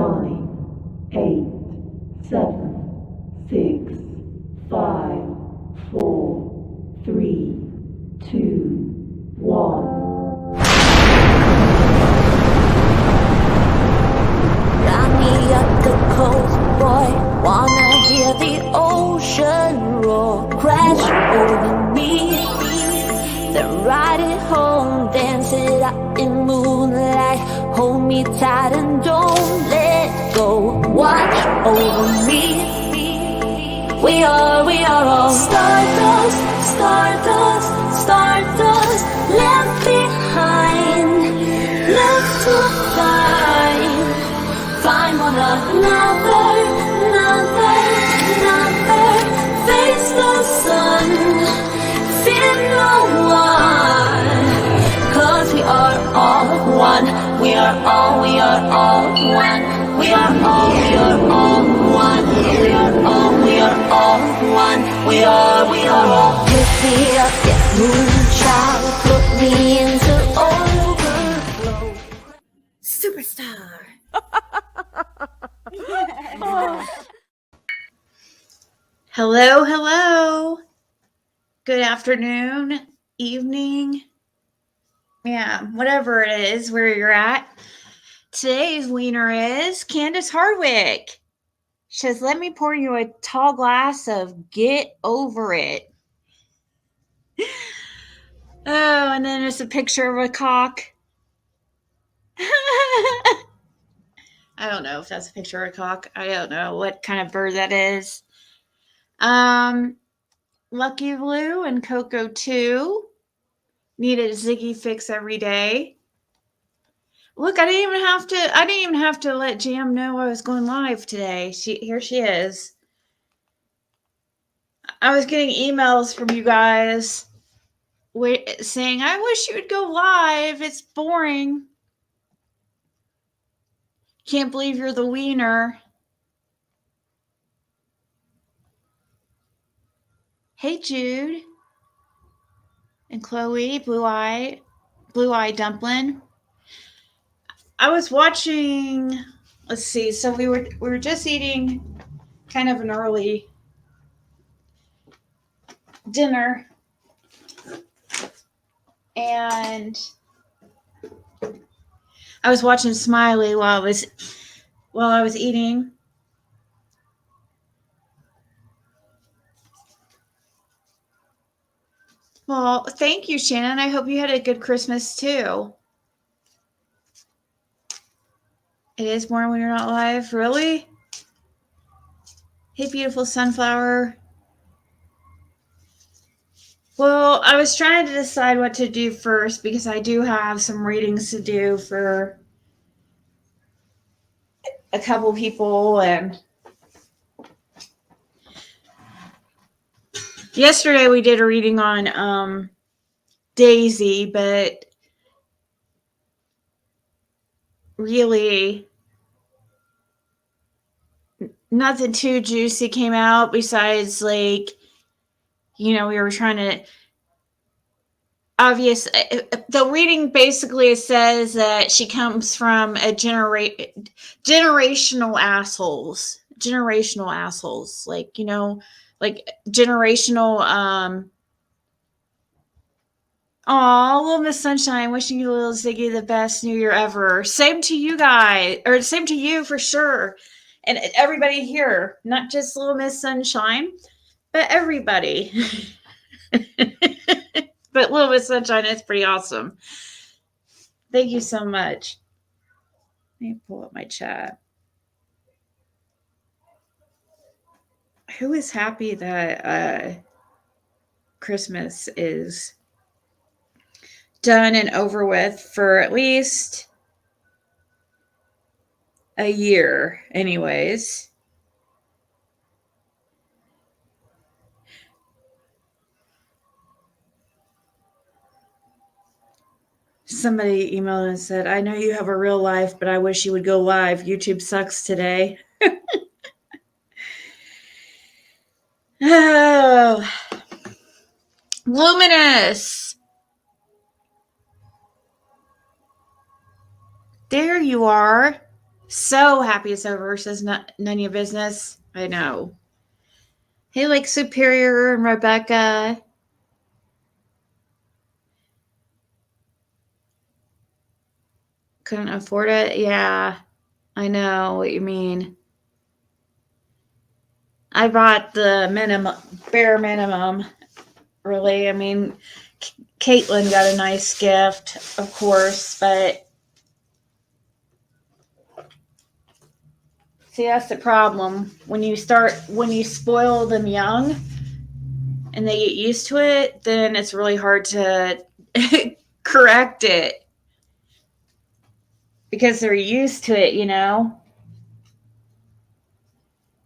9, 8, 7, 6, 5, 4, 3, 2, 1. Got me up the coast, boy. Wanna hear the ocean roar crash over me. Then ride it home, dance it out in moonlight. Hold me tight and don't let go. Watch over me. We are all stardust, stardust, stardust. Left behind, left to find one another, face the sun, fear no one, 'cause we are all one, we are all one, we are all, we are all one, we are all. Lift me up, yeah, moonchild, put me into overflow. Superstar. Hello. Good afternoon, evening. Yeah, whatever it is where you're at. Today's wiener is Candace Hardwick. She says, let me pour you a tall glass of Get Over It. Oh, and then there's a picture of a cock. I don't know if that's a picture of a cock. I don't know what kind of bird that is. Lucky Blue and Coco 2 need a Ziggy fix every day. Look, I didn't even have to let Jam know I was going live today. Here she is. I was getting emails from you guys saying, I wish you would go live. It's boring. Can't believe you're the wiener. Hey, Jude. And Chloe, Blue Eye Dumpling. I was watching, let's see, so we were just eating kind of an early dinner. And I was watching Smiley while I was eating. Well, thank you, Shannon. I hope you had a good Christmas too. It is boring when you're not live, really? Hey, beautiful sunflower. Well, I was trying to decide what to do first because I do have some readings to do for a couple people, and yesterday we did a reading on Daisy, but really nothing too juicy came out besides, like, we were trying to the reading basically says that she comes from a generational assholes, like generational little Miss Sunshine, wishing you, little Ziggy, the best New Year ever. Same to you guys, or same to you for sure. And everybody here, not just little Miss Sunshine, but everybody. But little Miss Sunshine is pretty awesome. Thank you so much. Let me pull up my chat. Who is happy that Christmas is done and over with for at least a year, anyways? Somebody emailed and said, I know you have a real life, but I wish you would go live. YouTube sucks today. Oh, Luminous. There you are. So happy it's over, says none of your business. I know. Hey, like Superior and Rebecca. Couldn't afford it? Yeah, I know what you mean. I bought the bare minimum, really. I mean, Caitlin got a nice gift, of course, but see, that's the problem. When you spoil them young and they get used to it, then it's really hard to correct it because they're used to it, you know?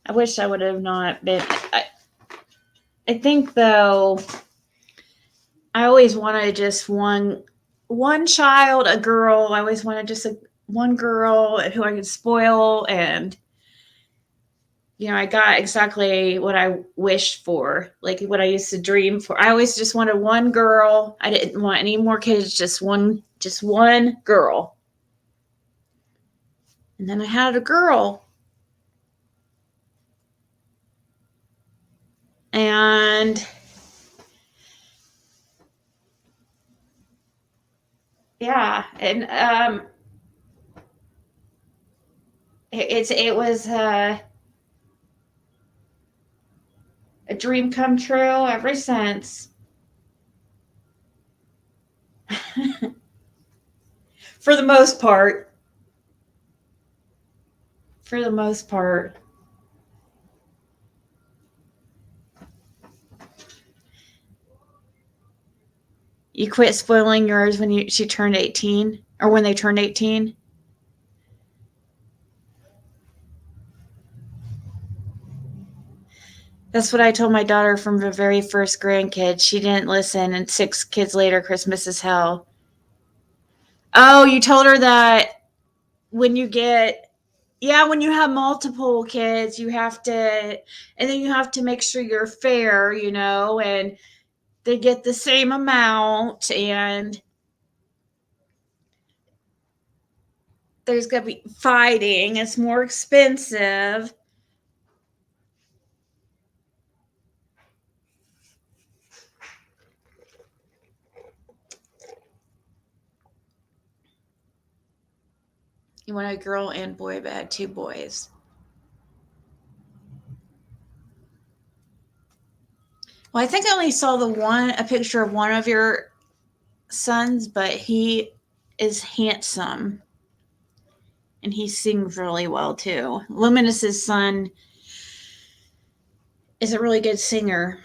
I wish I would have not been. I think, though, I always wanted just one child, a girl. I always wanted just one girl who I could spoil, and I got exactly what I wished for, like what I used to dream for. I always just wanted one girl. I didn't want any more kids, just one girl. And then I had a girl. And yeah, and it was a dream come true ever since. For the most part. For the most part. You quit spoiling yours when she turned 18, or when they turned 18? That's what I told my daughter from the very first grandkid. She didn't listen, and 6 kids later, Christmas is hell. Oh, you told her that when you when you have multiple kids, you have to, and then you have to make sure you're fair, and they get the same amount, and there's going to be fighting. It's more expensive. You want a girl and boy, but had 2 boys. Well, I think I only saw a picture of one of your sons, but he is handsome. And he sings really well, too. Luminous's son is a really good singer.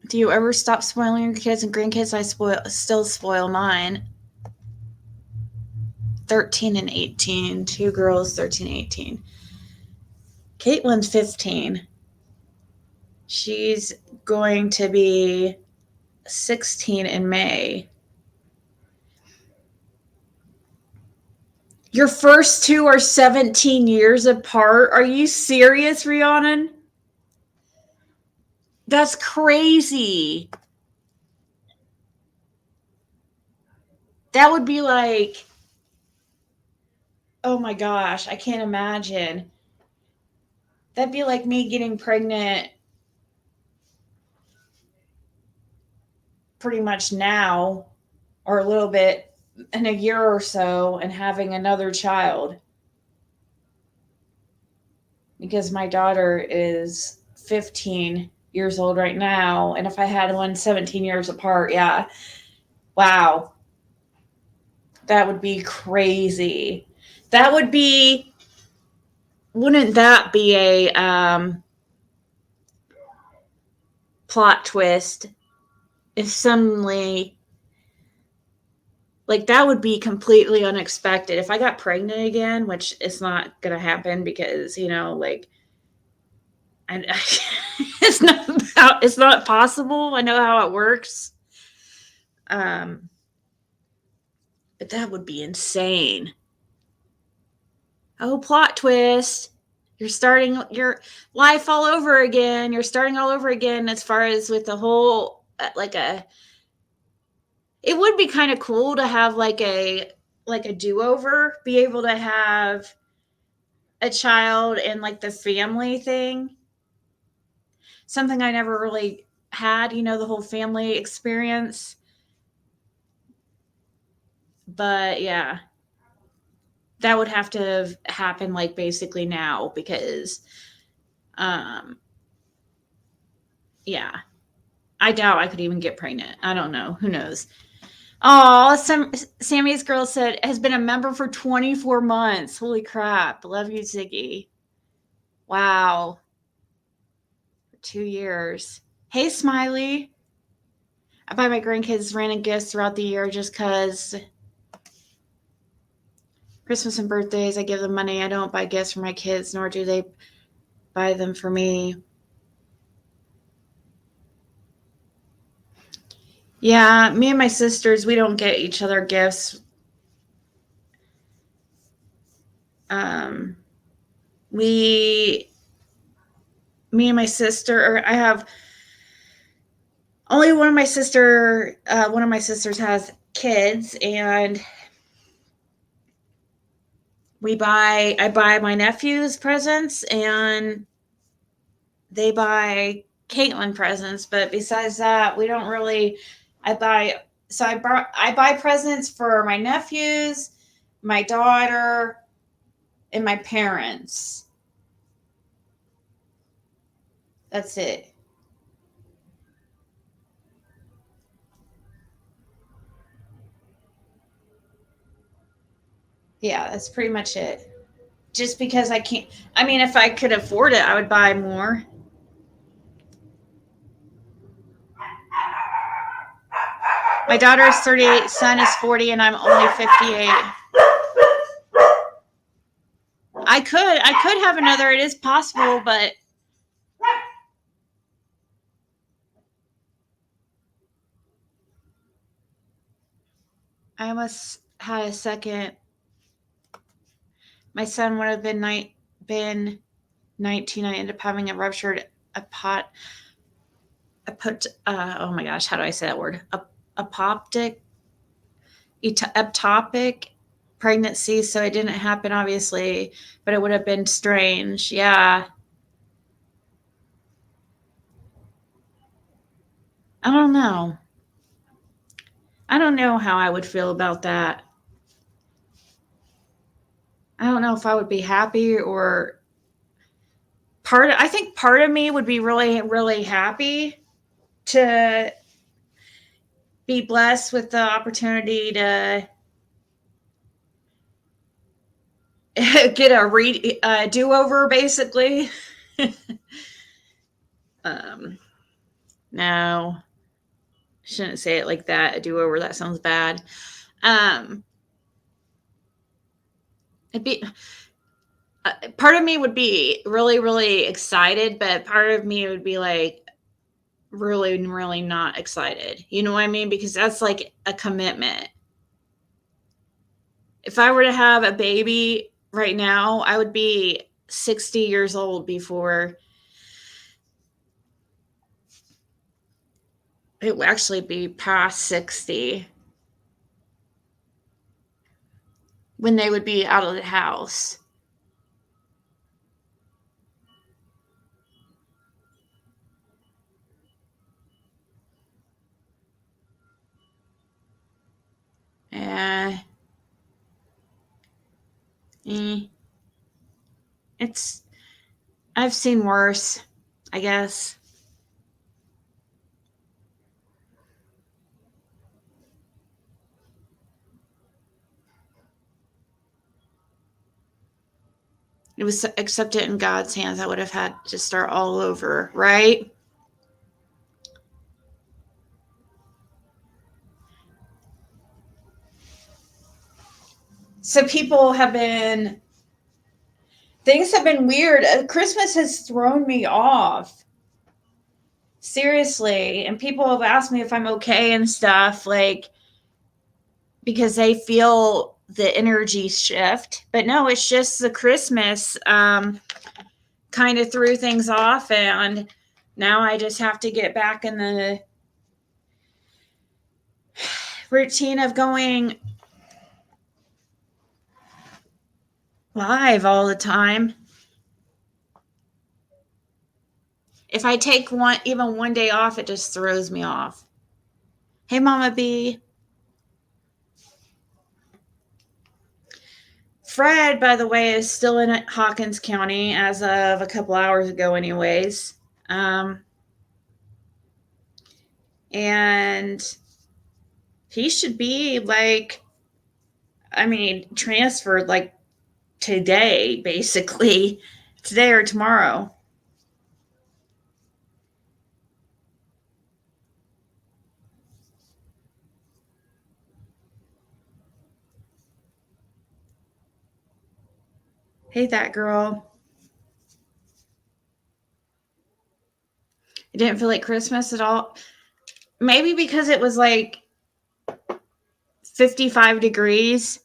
Do you ever stop spoiling your kids and grandkids? I still spoil mine. 13 and 18. 2 girls, 13 and 18. Caitlin's 15. She's going to be 16 in May. Your first 2 are 17 years apart. Are you serious, Rhiannon? That's crazy. That would be like, oh my gosh, I can't imagine. That'd be like me getting pregnant pretty much now, or a little bit in a year or so, and having another child. Because my daughter is 15 years old right now, and if I had one 17 years apart, yeah. Wow. That would be crazy. Wouldn't that be a plot twist if suddenly, like, that would be completely unexpected. If I got pregnant again, which is not going to happen because, it's not possible. I know how it works. But that would be insane. Oh, plot twist. You're starting your life all over again. You're starting all over again as far as with the whole, it would be kind of cool to have like a do-over, be able to have a child and like the family thing. Something I never really had, the whole family experience. But yeah, that would have to happen like basically now because yeah, I doubt I could even get pregnant. I don't know. Who knows? Oh, Sammy's girl said has been a member for 24 months. Holy crap. Love you, Ziggy. Wow. 2 years. Hey, Smiley. I buy my grandkids random gifts throughout the year just because Christmas and birthdays, I give them money. I don't buy gifts for my kids, nor do they buy them for me. Yeah, me and my sisters, we don't get each other gifts. Me and my sister, I have only one of my sisters has kids, and I buy my nephews presents, and they buy Caitlin presents. But besides that, we don't really. I buy presents for my nephews, my daughter, and my parents. That's it. Yeah, that's pretty much it. Just because I can't. I mean, if I could afford it, I would buy more. My daughter is 38, son is 40, and I'm only 58. I could have another. It is possible, but I almost had a second. My son would have been 19. I ended up having a ruptured oh my gosh, how do I say that word? Ectopic pregnancy, so it didn't happen obviously, but it would have been strange. Yeah. I don't know. I don't know how I would feel about that. I don't know if I would be happy or I think part of me would be really, really happy to be blessed with the opportunity to get a do-over, basically. No, shouldn't say it like that. A do-over, that sounds bad. It'd be part of me would be really, really excited, but part of me would be like really, really not excited. You know what I mean? Because that's like a commitment. If I were to have a baby right now, I would be 60 years old before it would actually be past 60 when they would be out of the house. I've seen worse, I guess. It was accepted in God's hands. I would have had to start all over, right? So things have been weird. Christmas has thrown me off. Seriously. And people have asked me if I'm okay and stuff, like, because they feel the energy shift. But no, it's just the Christmas kind of threw things off. And now I just have to get back in the routine of going live all the time. If I take even one day off, it just throws me off. Hey, Mama B. Fred, by the way, is still in Hawkins County as of a couple hours ago, anyways. And he should be transferred today, basically. Today or tomorrow. Hey, that girl. It didn't feel like Christmas at all. Maybe because it was 55 degrees.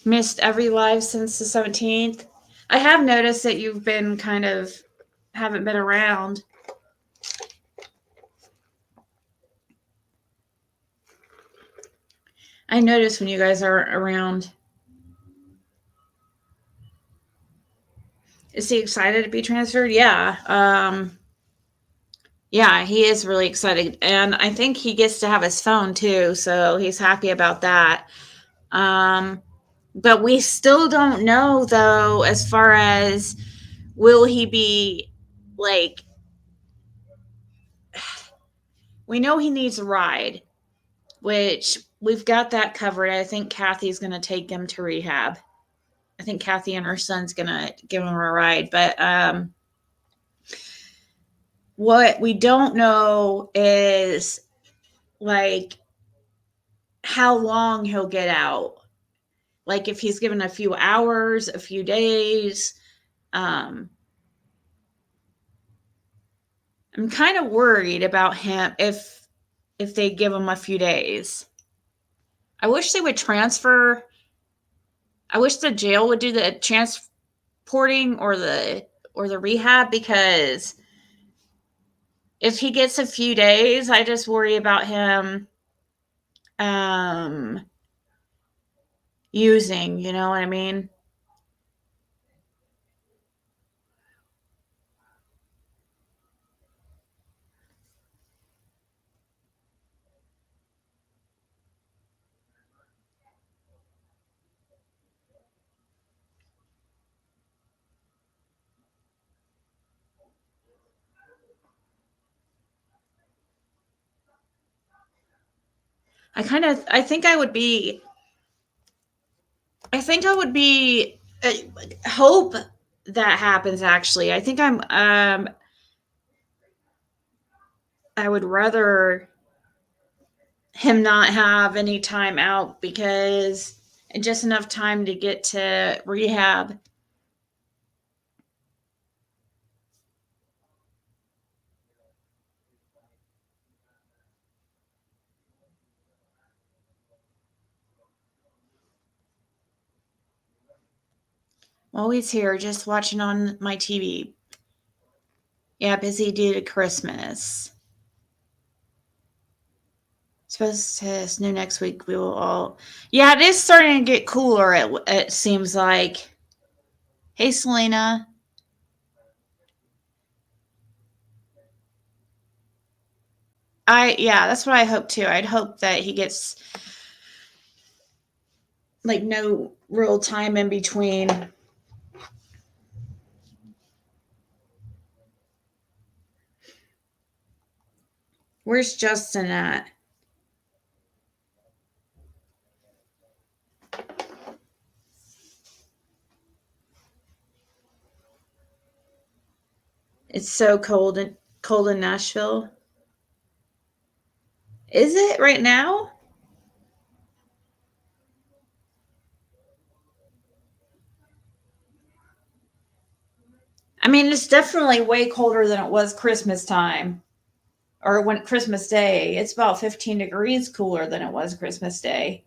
Missed every live since the 17th. I have noticed that you've been haven't been around. I notice when you guys aren't around. Is he excited to be transferred? Yeah. Yeah, he is really excited. And I think he gets to have his phone too, so he's happy about that. But we still don't know, though, as far as will he be we know he needs a ride, which we've got that covered. I think Kathy's going to take him to rehab. I think Kathy and her son's going to give him a ride. But what we don't know is how long he'll get out. If he's given a few hours, a few days. I'm kind of worried about him if they give him a few days. I wish they would transfer. I wish the jail would do the transporting or the rehab, because if he gets a few days, I just worry about him using, you know what I mean? I think I would be hope that happens. Actually, I think I would rather him not have any time out, because and just enough time to get to rehab. Always here, just watching on my TV. Yeah, busy due to Christmas. Supposed to snow next week. We will all. Yeah, it is starting to get cooler. It seems like. Hey, Selena. Yeah, that's what I hope too. I'd hope that he gets no real time in between. Where's Justin at? It's so cold in Nashville. Is it right now? I mean, it's definitely way colder than it was Christmas time. Or when Christmas Day. It's about 15 degrees cooler than it was Christmas Day.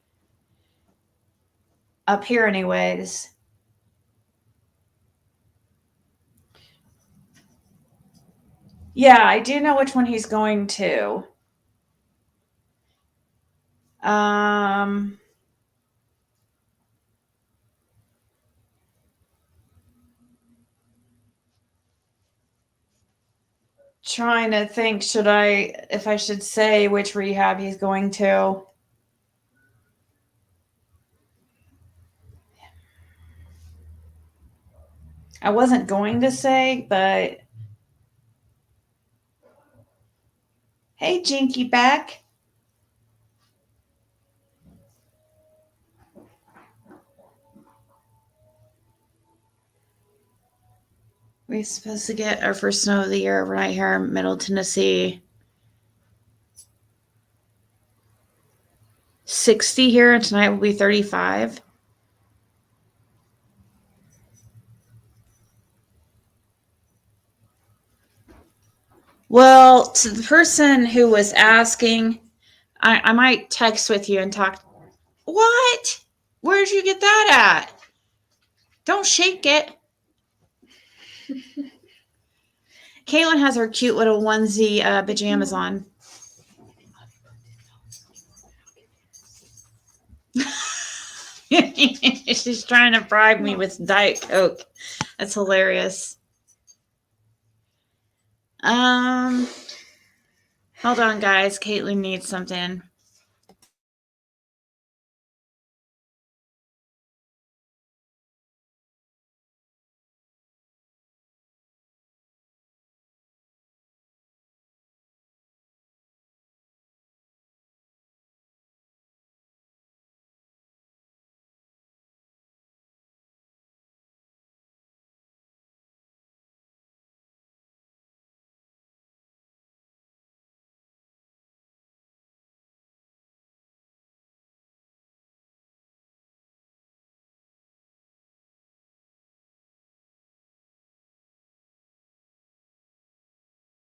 Up here, anyways. Yeah, I do know which one he's going to. Trying to think, if I should say which rehab he's going to. I wasn't going to say, but hey, Jinky back. We're supposed to get our first snow of the year right here in Middle Tennessee. 60 here, and tonight will be 35. Well, to the person who was asking, I might text with you and talk. What? Where'd you get that at? Don't shake it. Caitlin has her cute little onesie pajamas on. She's trying to bribe me with Diet Coke. That's hilarious. Hold on, guys. Caitlin needs something.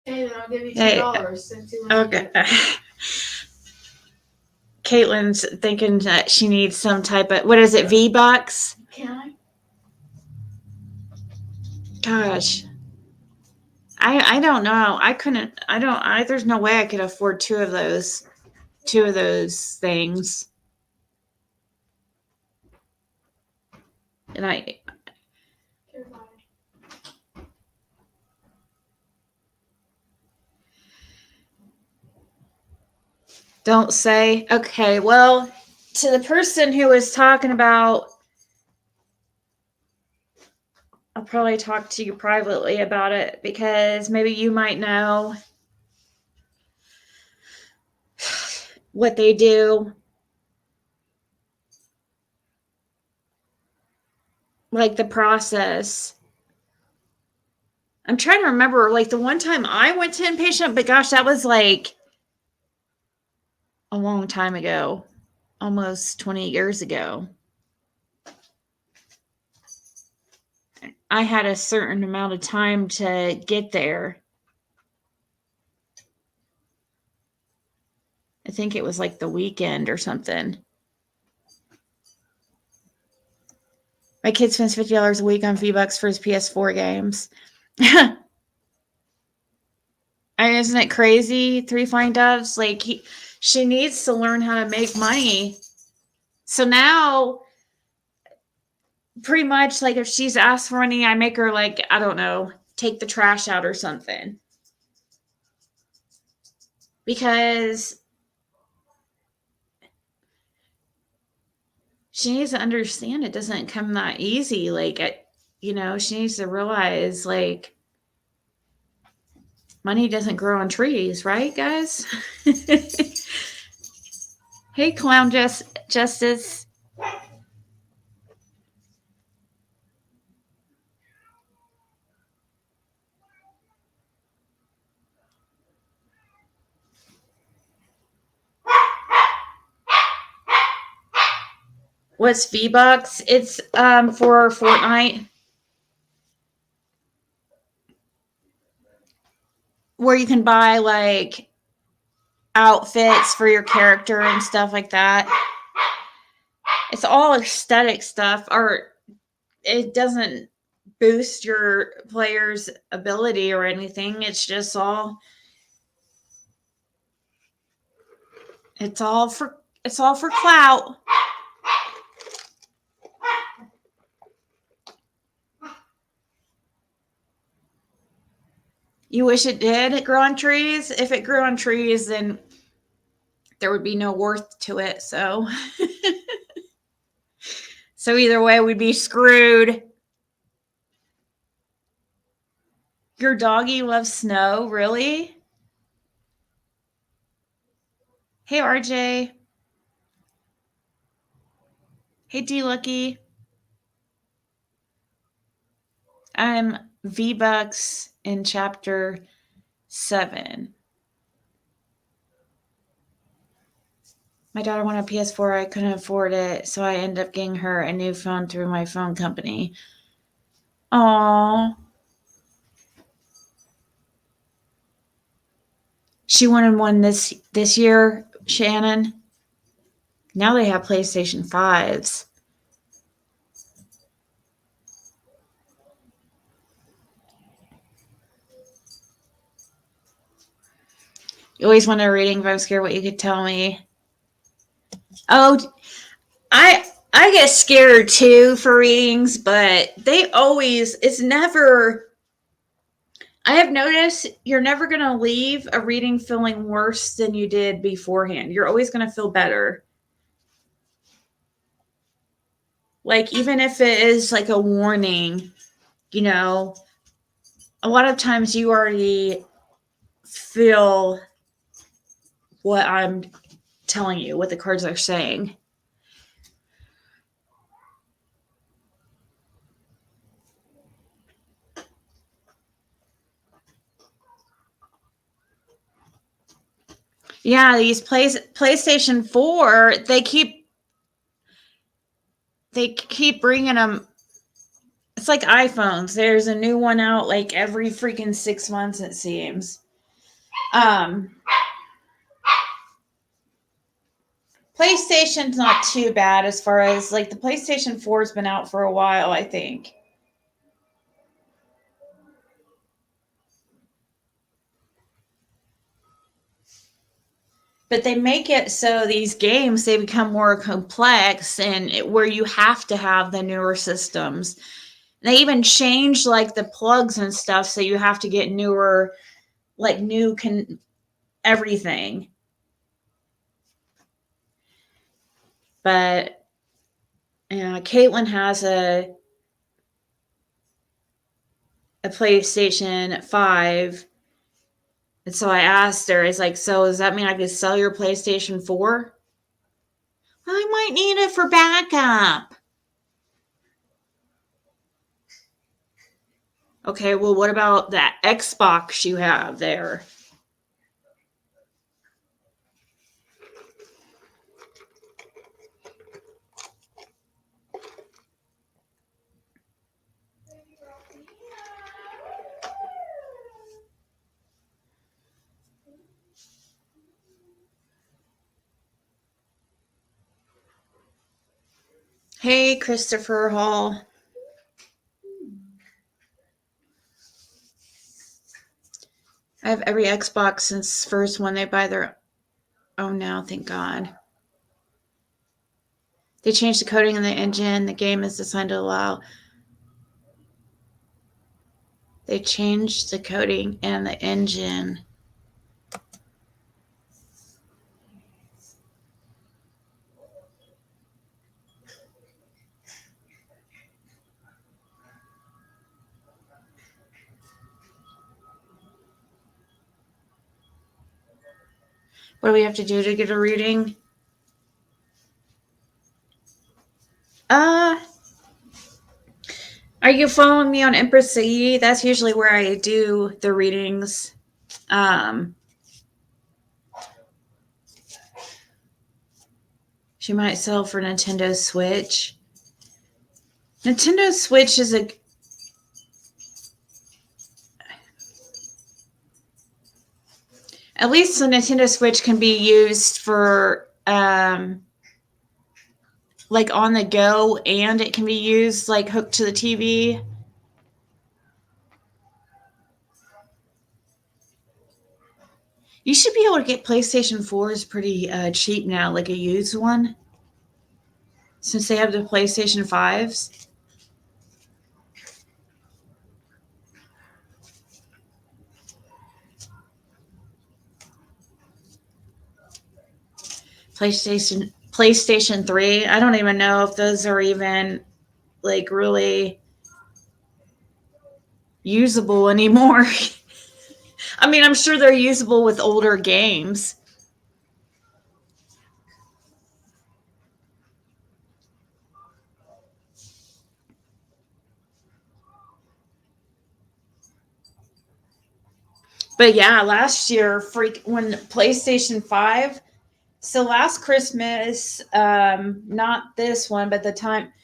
Hey, then I'll give you $2 Okay. Caitlin's thinking that she needs some type of, what is it, V-Bucks? Can I? Gosh. I don't know. There's no way I could afford two of those things. And I don't say. Okay, well, to the person who was talking about, I'll probably talk to you privately about it because maybe you might know what they do. Like the process. I'm trying to remember, like the one time I went to inpatient, but gosh, that was like a long time ago, almost 20 years ago. I had a certain amount of time to get there. I think it was like the weekend or something. My kid spends $50 a week on V-Bucks for his PS4 games. Isn't it crazy? 3 Flying Doves. Like she needs to learn how to make money. So now, pretty much, like if she's asked for money, I make her like, I don't know, take the trash out or something. Because she needs to understand it doesn't come that easy. Like, she needs to realize, like, money doesn't grow on trees, right, guys? Hey, Clown Justice. What's V-Bucks? It's for Fortnite, where you can buy like outfits for your character and stuff like that. It's all aesthetic stuff, or it doesn't boost your player's ability or anything. It's all for clout. You wish it did grow on trees? If it grew on trees, then there would be no worth to it. So, so either way, we'd be screwed. Your doggy loves snow, really? Hey, RJ. Hey, D Lucky. I'm V-Bucks in chapter 7. My daughter wanted a PS4. I couldn't afford it, so I ended up getting her a new phone through my phone company. Aww. She wanted one this year, Shannon. Now they have PlayStation 5s. You always wanted a reading, but I'm scared what you could tell me. Oh, I get scared too for readings, but it's never, I have noticed you're never going to leave a reading feeling worse than you did beforehand. You're always going to feel better. Like, even if it is like a warning, you know, a lot of times you already feel what I'm telling you, what the cards are saying. Yeah, these PlayStation 4, they keep bringing them. It's like iPhones. There's a new one out like every freaking 6 months, it seems. PlayStation's not too bad as far as like the PlayStation 4's been out for a while, I think. But they make it so these games, they become more complex and where you have to have the newer systems. They even change like the plugs and stuff, so you have to get newer, like everything. But Caitlin has a PlayStation 5. And so I asked her, it's like, so does that mean I could sell your PlayStation 4? I might need it for backup. Okay, well, what about that Xbox you have there? Hey, Christopher Hall. I have every Xbox since first one they buy their own now, thank God. They changed the coding in the engine. The game is designed to allow. They changed the coding and the engine. What do we have to do to get a reading? Are you following me on Empress Saidi? That's usually where I do the readings. She might sell for Nintendo Switch. Nintendo Switch is at least the Nintendo Switch can be used for like on the go, and it can be used like hooked to the TV. You should be able to get PlayStation 4s pretty cheap now, like a used one, since they have the PlayStation 5s. PlayStation 3. I don't even know if those are even like really usable anymore. I mean, I'm sure they're usable with older games. But yeah, last year, when PlayStation 5, so last Christmas, not this one, but the time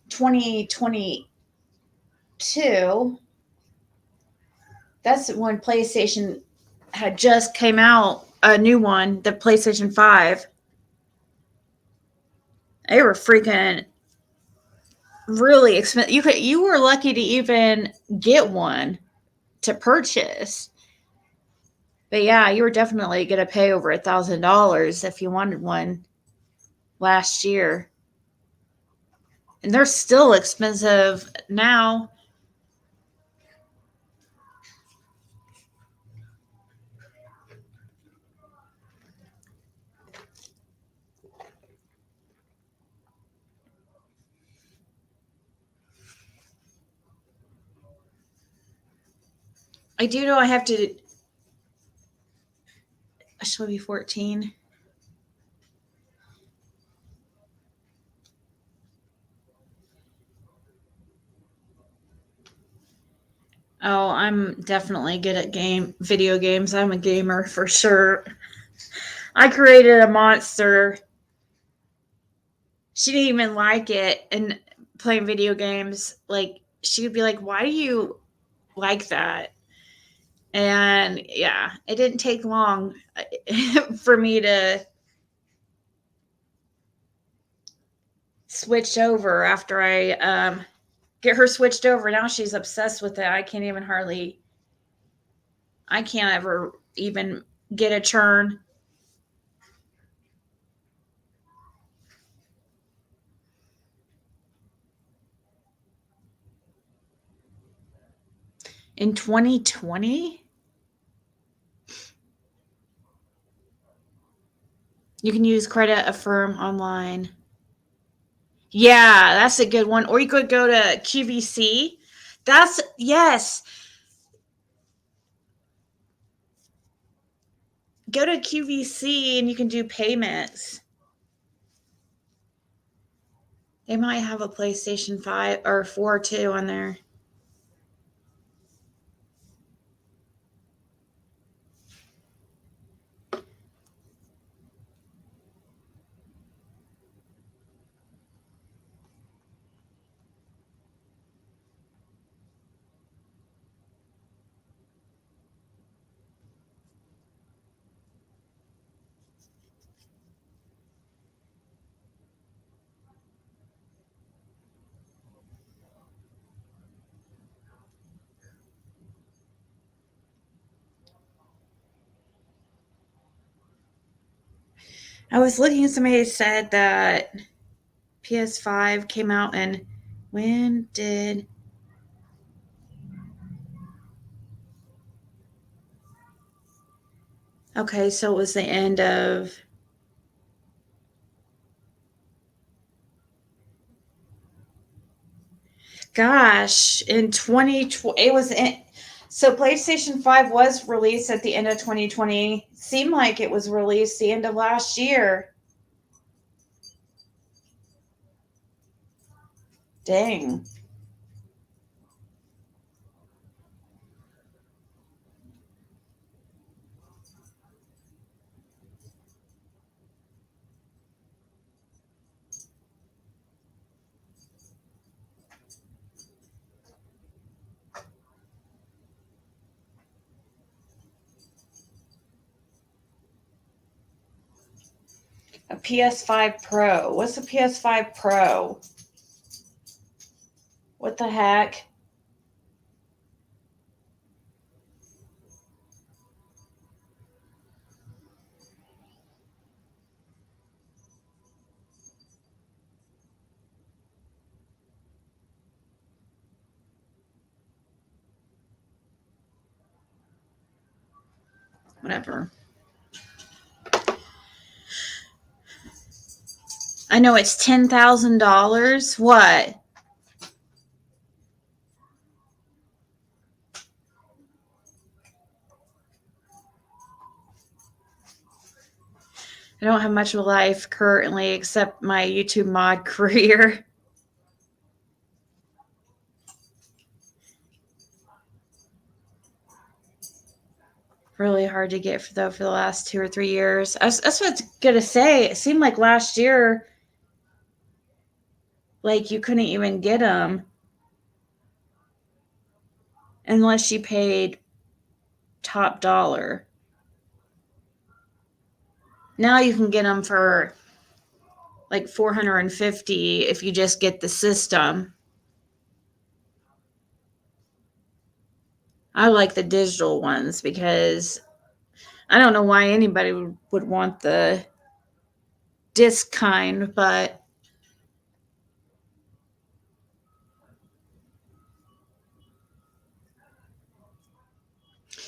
2022, that's when PlayStation had just came out, a new one, the PlayStation 5. They were freaking really expensive. You were lucky to even get one to purchase. But yeah, you were definitely going to pay over $1,000 if you wanted one last year. And they're still expensive now. I do know I have to. She'll be 14. Oh, I'm definitely good at video games. I'm a gamer for sure. I created a monster. She didn't even like it, and playing video games, like she would be like, "Why do you like that?" And yeah, it didn't take long for me to switch over after I get her switched over. Now she's obsessed with it. I can't ever even get a turn. In 2020, you can use Credit Affirm online. Yeah, that's a good one. Or you could go to QVC. Yes. Go to QVC and you can do payments. They might have a PlayStation 5 or 4 too on there. I was looking, somebody said that PS5 came out, and when did. Okay, so it was the end of. Gosh, in 2020, it was in. So PlayStation 5 was released at the end of 2020. Seemed like it was released the end of last year. Dang. A PS5 Pro. What's a PS5 Pro? What the heck? whatever. I know it's $10,000. What? I don't have much of a life currently except my YouTube mod career. Really hard to get though for the last 2 or 3 years. That's what I was gonna say. It seemed like last year, like you couldn't even get them unless you paid top dollar. Now you can get them for like $450 if you just get the system. I like the digital ones because I don't know why anybody would want the disc kind, but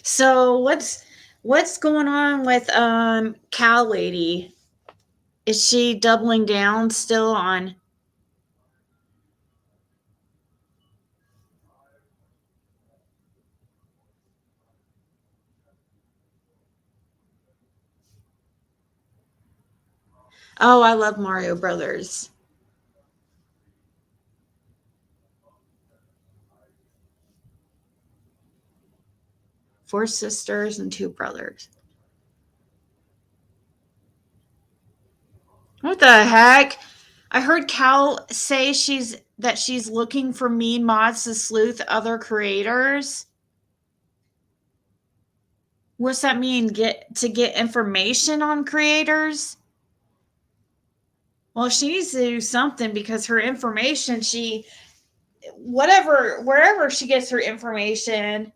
so what's going on with Cow Lady? Is she doubling down still on? Oh, I love Mario Brothers. Four sisters and two brothers. What the heck? I heard Cal say she's looking for mean mods to sleuth other creators. What's that mean? Get information on creators? Well, she needs to do something because her information, wherever she gets her information,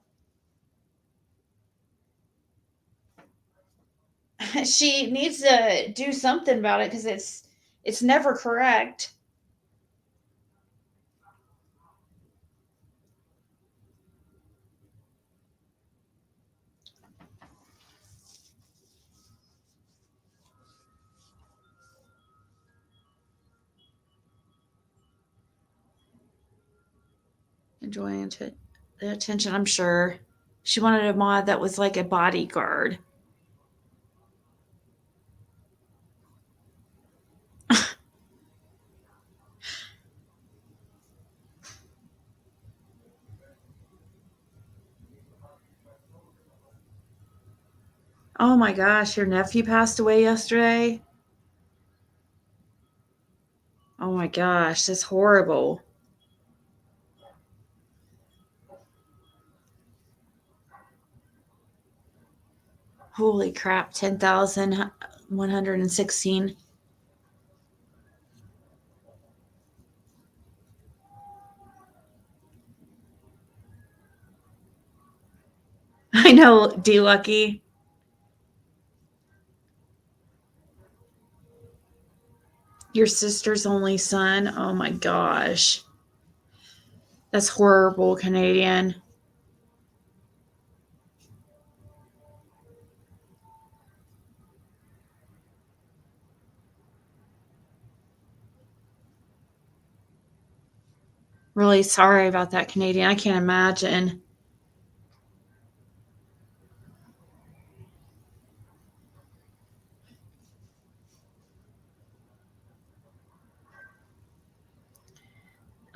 she needs to do something about it because it's never correct. Enjoying the attention, I'm sure. She wanted a mod that was like a bodyguard. Oh my gosh, your nephew passed away yesterday? Oh my gosh, that's horrible. Holy crap, 10,116. I know, D Lucky. Your sister's only son? Oh my gosh. That's horrible, Canadian. Really sorry about that, Canadian. I can't imagine.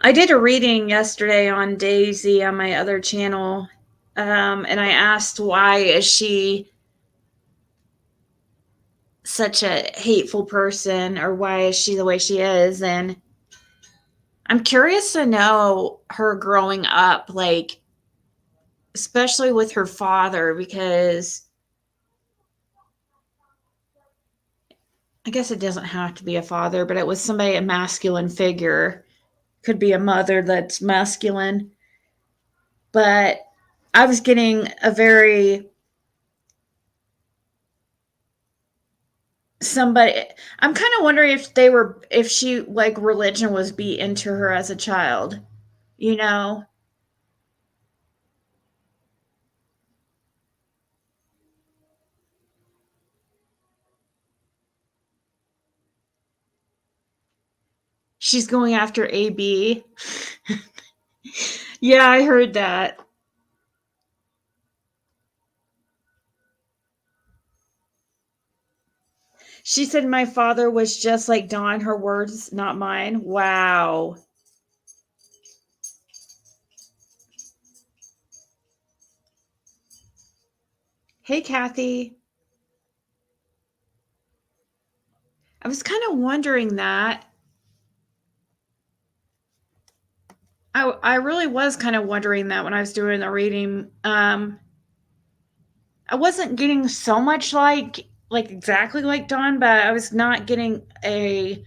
I did a reading yesterday on Daisy on my other channel, and I asked why is she such a hateful person, or why is she the way she is, and I'm curious to know her growing up, like especially with her father, because I guess it doesn't have to be a father, but it was somebody, a masculine figure. Could be a mother that's masculine. But I was getting a very somebody. I'm kind of wondering if she, like, religion was beat into her as a child, you know? She's going after AB. Yeah, I heard that. She said my father was just like Dawn. Her words, not mine. Wow. Hey, Kathy. I was kind of wondering that. I really was kind of wondering that when I was doing the reading. I wasn't getting so much like exactly like Dawn, but I was not getting a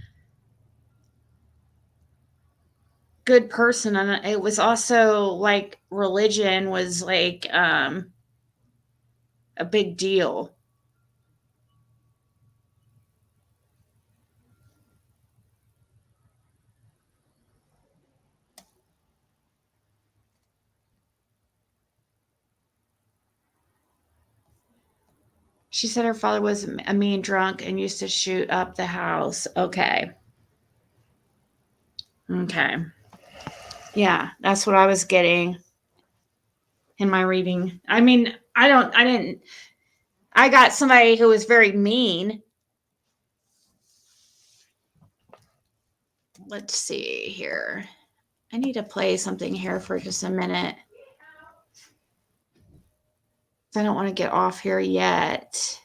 good person, and it was also like religion was like a big deal. She said her father was a mean drunk and used to shoot up the house. Okay. Yeah, that's what I was getting in my reading. I mean, I got somebody who was very mean. Let's see here. I need to play something here for just a minute. I don't want to get off here yet.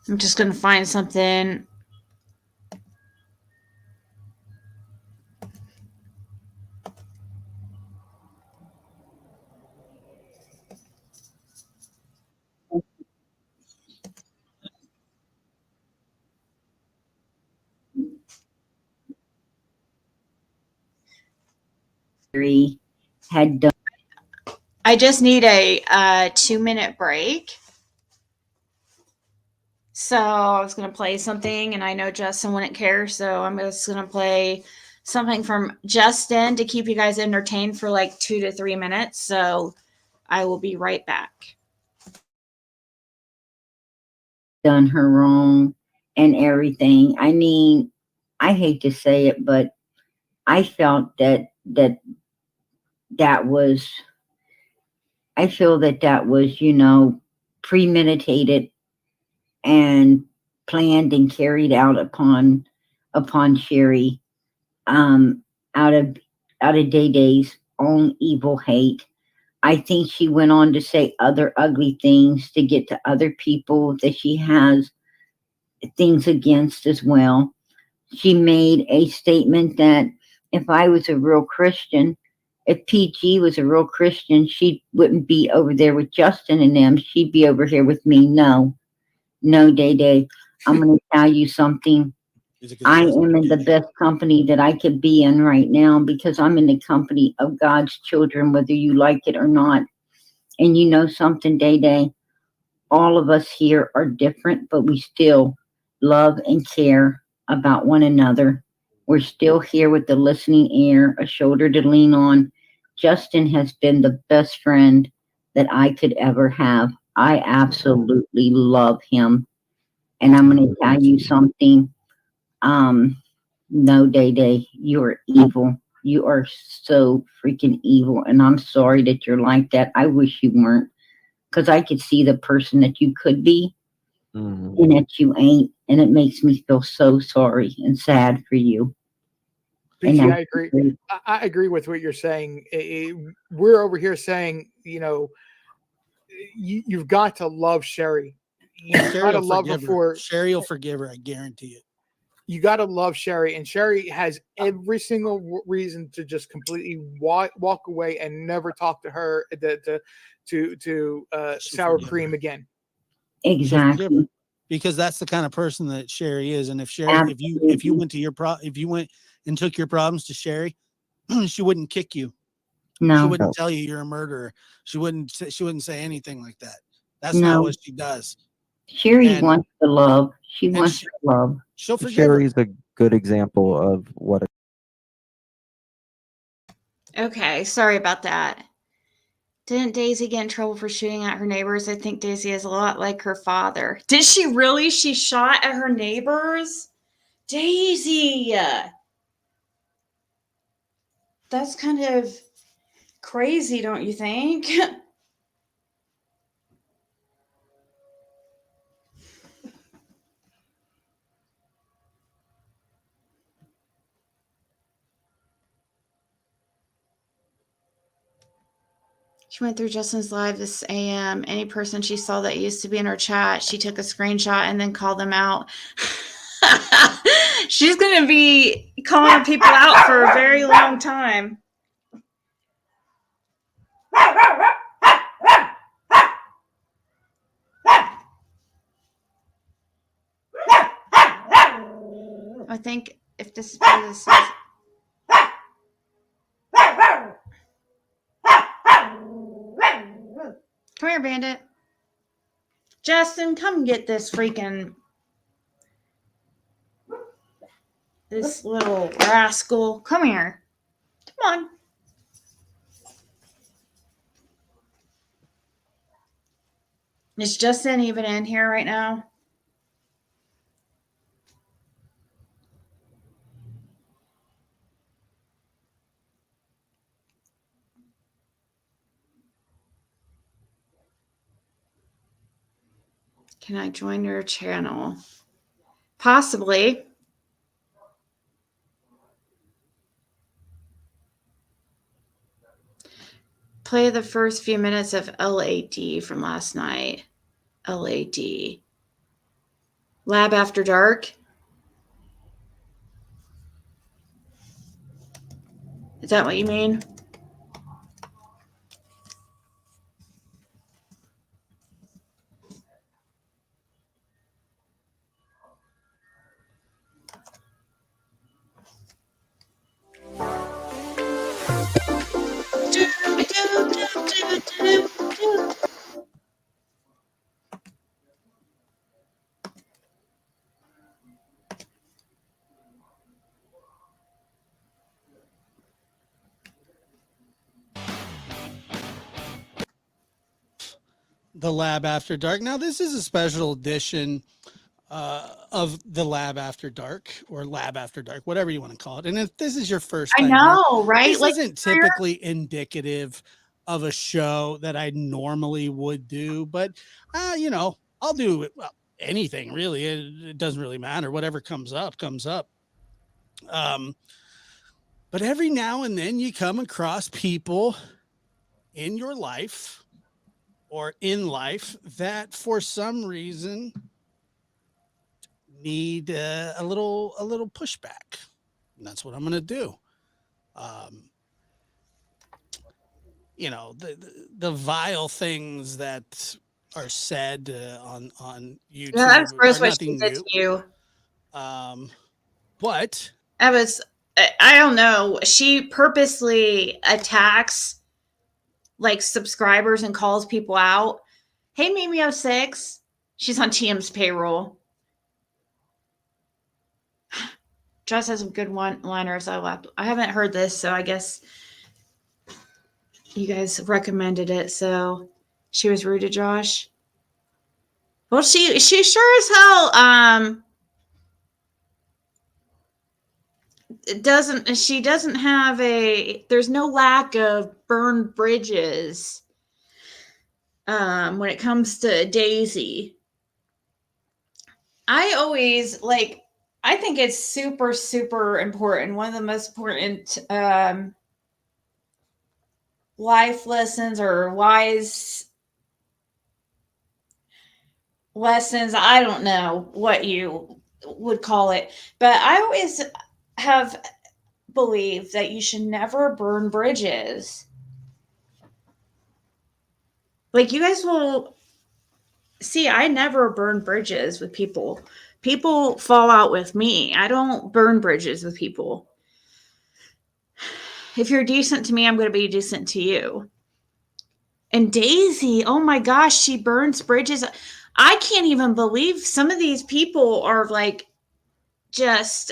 I'm just going to find something. Had done. I just need a 2-minute break. So I was going to play something, and I know Justin wouldn't care, so I'm just going to play something from Justin to keep you guys entertained for like 2 to 3 minutes. So I will be right back. Done her wrong and everything. I mean, I hate to say it, but I felt that was, I feel that was, premeditated and planned and carried out upon Sherry, out of Day Day's own evil hate. I think she went on to say other ugly things to get to other people that she has things against as well. She made a statement that if I was a real Christian, if PG was a real Christian, she wouldn't be over there with Justin and them. She'd be over here with me. No, Day Day. I'm going to tell you something. I am in the best company that I could be in right now because I'm in the company of God's children, whether you like it or not. And you know something, Day Day? All of us here are different, but we still love and care about one another. We're still here with the listening ear, a shoulder to lean on. Justin has been the best friend that I could ever have. I absolutely love him. And I'm going to tell you something. No, Day Day, you are evil. You are so freaking evil. And I'm sorry that you're like that. I wish you weren't, because I could see the person that you could be and that you ain't. And it makes me feel so sorry and sad for you. PG, I agree. I agree with what you're saying. We're over here saying, you've got to love Sherry. You got to love her for Sherry will forgive her. I guarantee it. You got to love Sherry, and Sherry has every single reason to just completely walk away and never talk to her to sour cream again. Exactly. Because that's the kind of person that Sherry is. And if Sherry, Absolutely. if you went and took your problems to Sherry, she wouldn't kick you. No. She wouldn't tell you you're a murderer. She wouldn't say anything like that. That's not No. what she does. Sherry And- wants the love. She and wants she- the love. She'll forgive her. Sherry's a good example of what a Okay, sorry about that. Didn't Daisy get in trouble for shooting at her neighbors? I think Daisy is a lot like her father. Did she really? She shot at her neighbors? Daisy! That's kind of crazy, don't you think? She went through Justin's live this AM. Any person she saw that used to be in her chat, she took a screenshot and then called them out. She's going to be calling people out for a very long time. I think if this is part of this. Come here, Bandit. Justin, come get this this little rascal. Come here. Come on. Is Justin even in here right now? Can I join your channel? Possibly. Play the first few minutes of LAD from last night. LAD. Lab After Dark. Is that what you mean? The Lab After Dark. Now, this is a special edition of the Lab After Dark, or Lab After Dark, whatever you want to call it. And if this is your first I time know, here, right? this Like, isn't typically indicative of a show that I normally would do, but you know, I'll do anything really. It doesn't really matter. Whatever comes up, comes up. But every now and then you come across people in your life or in life that for some reason need a little pushback. And that's what I'm going to do. You know, the vile things that are said on YouTube. yeah, that's gross are what she nothing did new. to you. But That was, I don't know. She purposely attacks like subscribers and calls people out. Hey, Mimi06. She's on TM's payroll. Josh has some good one-liners. I haven't heard this, so I guess you guys recommended it. So she was rude to Josh. Well, she sure as hell she doesn't have there's no lack of burned bridges when it comes to Daisy. I always I think it's super, super important. One of the most important life lessons or wise lessons. I don't know what you would call it, but I always have believed that you should never burn bridges. Like, you guys will see, I never burn bridges with people. People fall out with me. I don't burn bridges with people. If you're decent to me, I'm going to be decent to you. And Daisy, oh my gosh, she burns bridges. I can't even believe some of these people are like just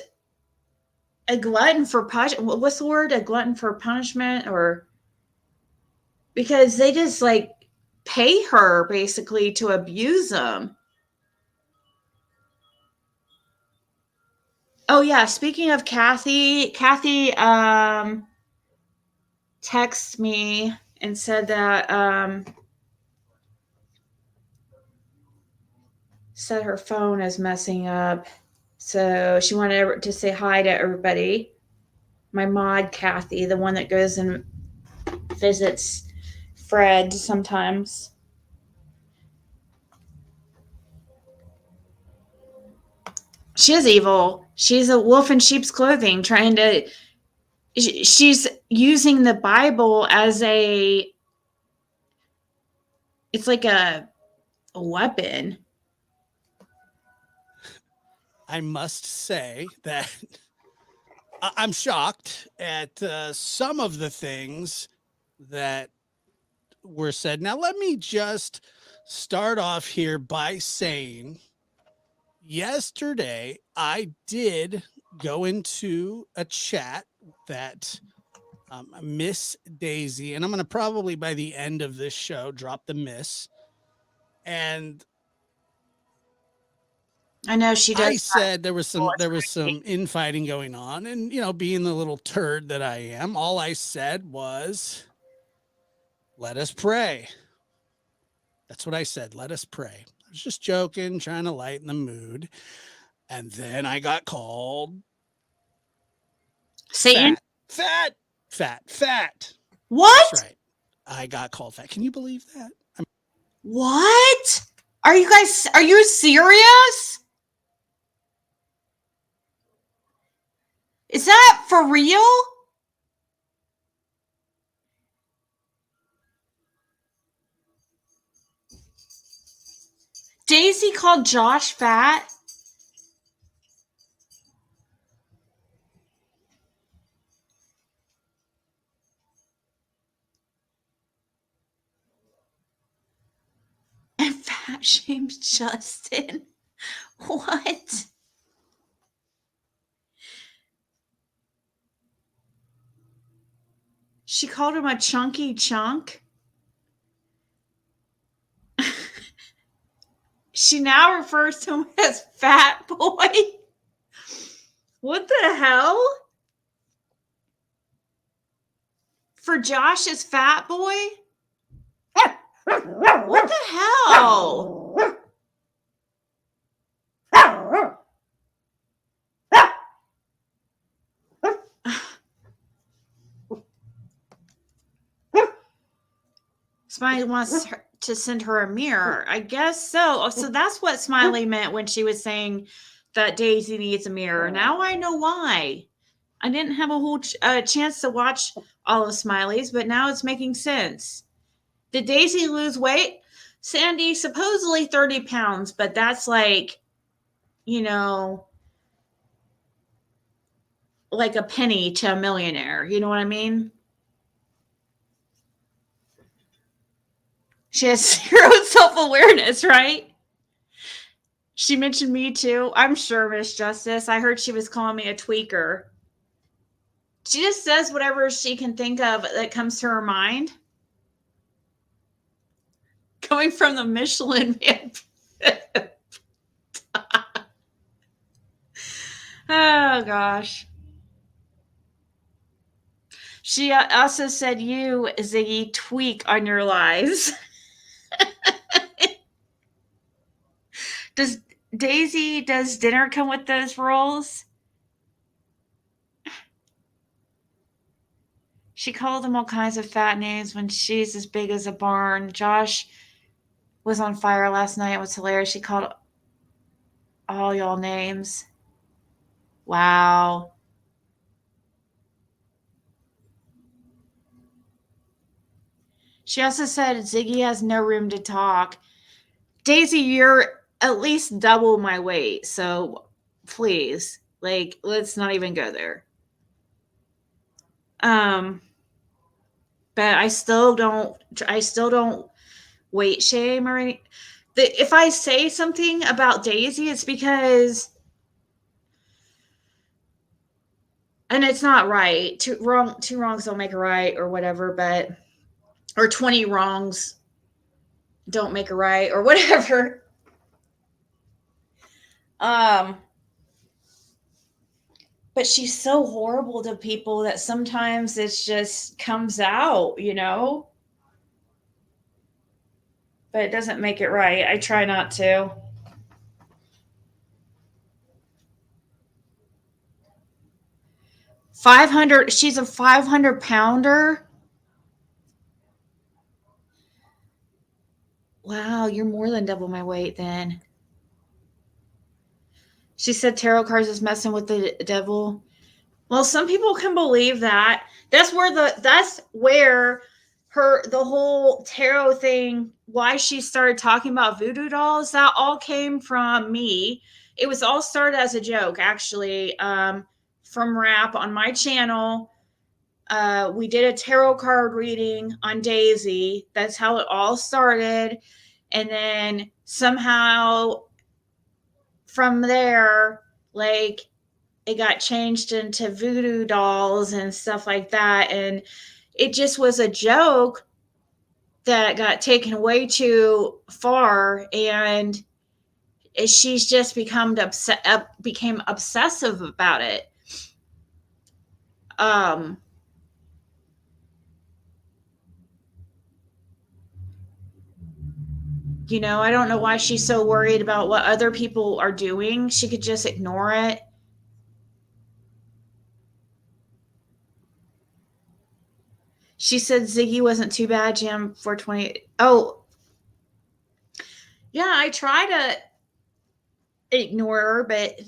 a glutton for punishment. What's the word? A glutton for punishment, or because they just like pay her basically to abuse them. Oh yeah, speaking of Kathy texted me and said that said her phone is messing up. So she wanted to say hi to everybody. My mod Kathy, the one that goes and visits Fred sometimes. She is evil. She's a wolf in sheep's clothing, trying to. She's using the Bible as a. It's like a weapon. I must say that I'm shocked at some of the things that were said. Now, let me just start off here by saying yesterday I did go into a chat that Miss Daisy, and I'm going to probably by the end of this show drop the miss. And I know she does. I said there was some infighting going on, and being the little turd that I am, all I said was, "Let us pray." That's what I said. Let us pray. I was just joking, trying to lighten the mood, and then I got called Satan. Fat. What? That's right. I got called fat. Can you believe that? What? Are you serious? Is that for real? Daisy called Josh fat? And fat shamed Justin? What? She called him a chunky chunk? She now refers to him as fat boy? What the hell? For Josh as fat boy? What the hell? Smiley wants her to send her a mirror. I guess so. So that's what Smiley meant when she was saying that Daisy needs a mirror. Now I know why. I didn't have a whole chance to watch all of Smiley's, but now it's making sense. Did Daisy lose weight? Sandy, supposedly 30 pounds, but that's like, like a penny to a millionaire. You know what I mean? She has zero self-awareness, right? She mentioned me too. I'm sure, Miss Justice. I heard she was calling me a tweaker. She just says whatever she can think of that comes to her mind. Coming from the Michelin man. Oh, gosh. She also said you, Ziggy, tweak on your lies. Does dinner come with those rolls? She called them all kinds of fat names when she's as big as a barn. Josh was on fire last night. It was hilarious. She called all y'all names. Wow. She also said Ziggy has no room to talk. Daisy, you're at least double my weight. So please, let's not even go there. but I still don't weight shame or any. If I say something about Daisy, it's because, and it's not right. Two wrongs don't make a right or whatever, but, or 20 wrongs don't make a right or whatever. But she's so horrible to people that sometimes it just comes out, you know? But it doesn't make it right. I try not to. 500, she's a 500 pounder. Wow, you're more than double my weight then. She said tarot cards is messing with the devil. Well, some people can believe that. That's where the whole tarot thing, why she started talking about voodoo dolls, that all came from me. It was all started as a joke, actually, from Rap on my channel. We did a tarot card reading on Daisy. That's how it all started. And then somehow from there, like, it got changed into voodoo dolls and stuff like that. And it just was a joke that got taken way too far. And she's just became obsessive about it. You know, I don't know why she's so worried about what other people are doing. She could just ignore it. She said Ziggy wasn't too bad, Jam 420. Oh, yeah, I try to ignore her, but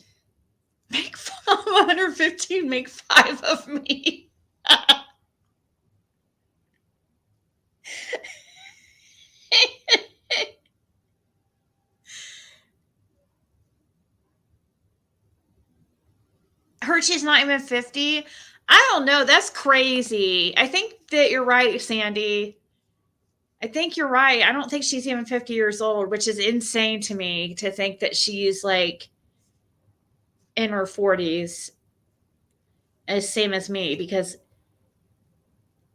make 115, make 5 of me. She's not even 50. I don't know. That's crazy. I think that you're right, Sandy. I think you're right. I don't think she's even 50 years old, which is insane to me to think that she's like in her 40s, as same as me, because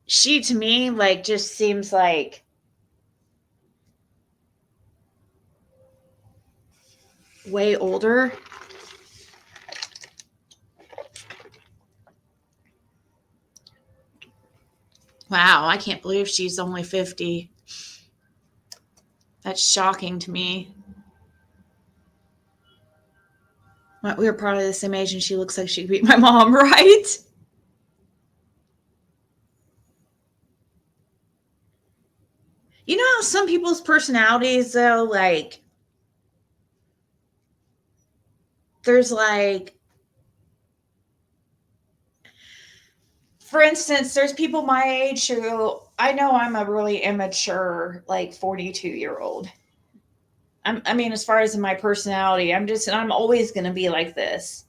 she to me like just seems like way older. Wow, I can't believe she's only 50. That's shocking to me. We were probably the same age and she looks like she could be my mom, right? You know how some people's personalities, though, like, there's like, for instance, there's people my age who, I know I'm a really immature, like 42-year-old. I mean, as far as in my personality, I'm always going to be like this.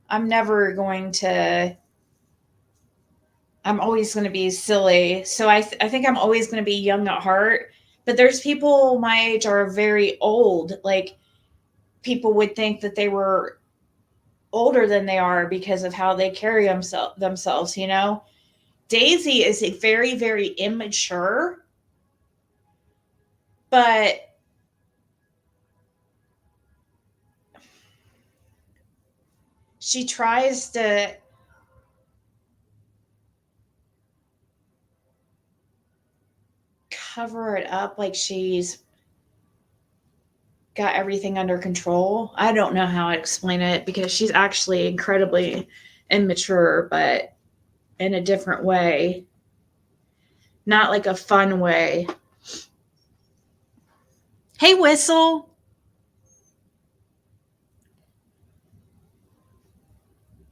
I'm always going to be silly. So I think I'm always going to be young at heart. But there's people my age are very old. Like, people would think that they were older than they are because of how they carry themselves, you know? Daisy is a very, very immature, but she tries to cover it up like she's got everything under control. I don't know how to explain it because she's actually incredibly immature, but in a different way. Not like a fun way. Hey, Whistle.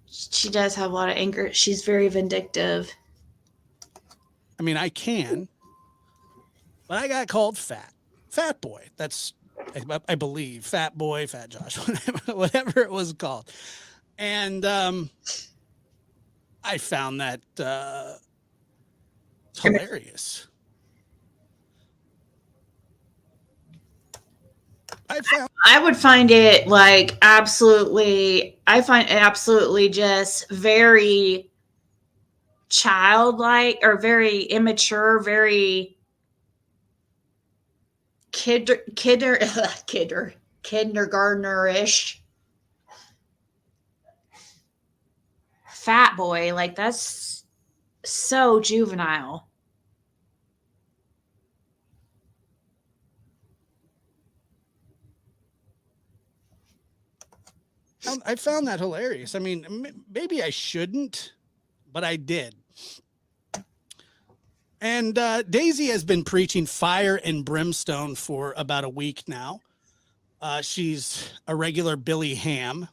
She does have a lot of anger. She's very vindictive. I mean, I can, but I got called fat. Fat boy. That's, I believe, fat boy, fat Josh, whatever it was called. And I found that just hilarious. I would find it like absolutely, I find it absolutely just very childlike or very immature, very kindergartnerish. Fat boy, like that's so juvenile. I found that hilarious. I mean, maybe I shouldn't, but I did. And Daisy has been preaching fire and brimstone for about a week now. She's a regular Billy Ham.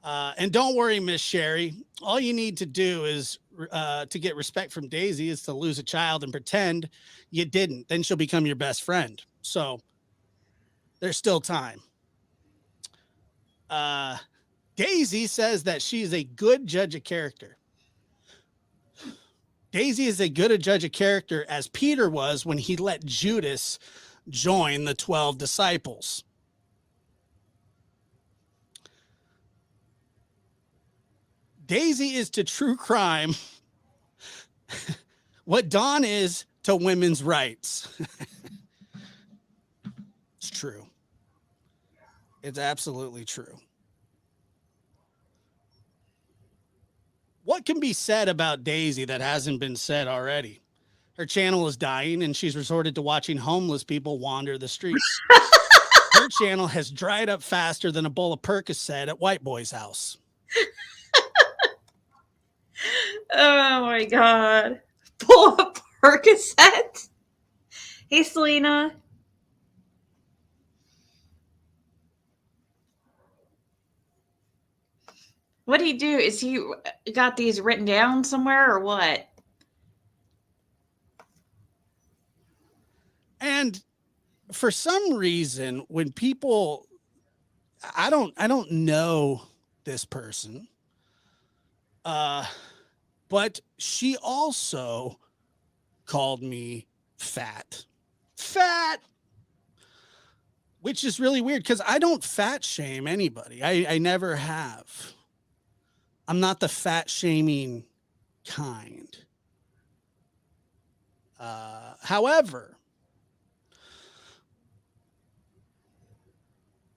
And don't worry, Miss Sherry. All you need to do is to get respect from Daisy is to lose a child and pretend you didn't. Then she'll become your best friend. So there's still time. Daisy says that she's a good judge of character. Daisy is as good a judge of character as Peter was when he let Judas join the 12 disciples. Daisy is to true crime what Dawn is to women's rights. It's true. It's absolutely true. What can be said about Daisy that hasn't been said already? Her channel is dying and she's resorted to watching homeless people wander the streets. Her channel has dried up faster than a bowl of Percocet at White Boy's house. Oh my God. Pull a Percocet. Hey, Selena. What do you do? Is he got these written down somewhere or what? And for some reason, when people, I don't know this person, but she also called me fat, which is really weird because I don't fat shame anybody. I never have. I'm not the fat shaming kind. However,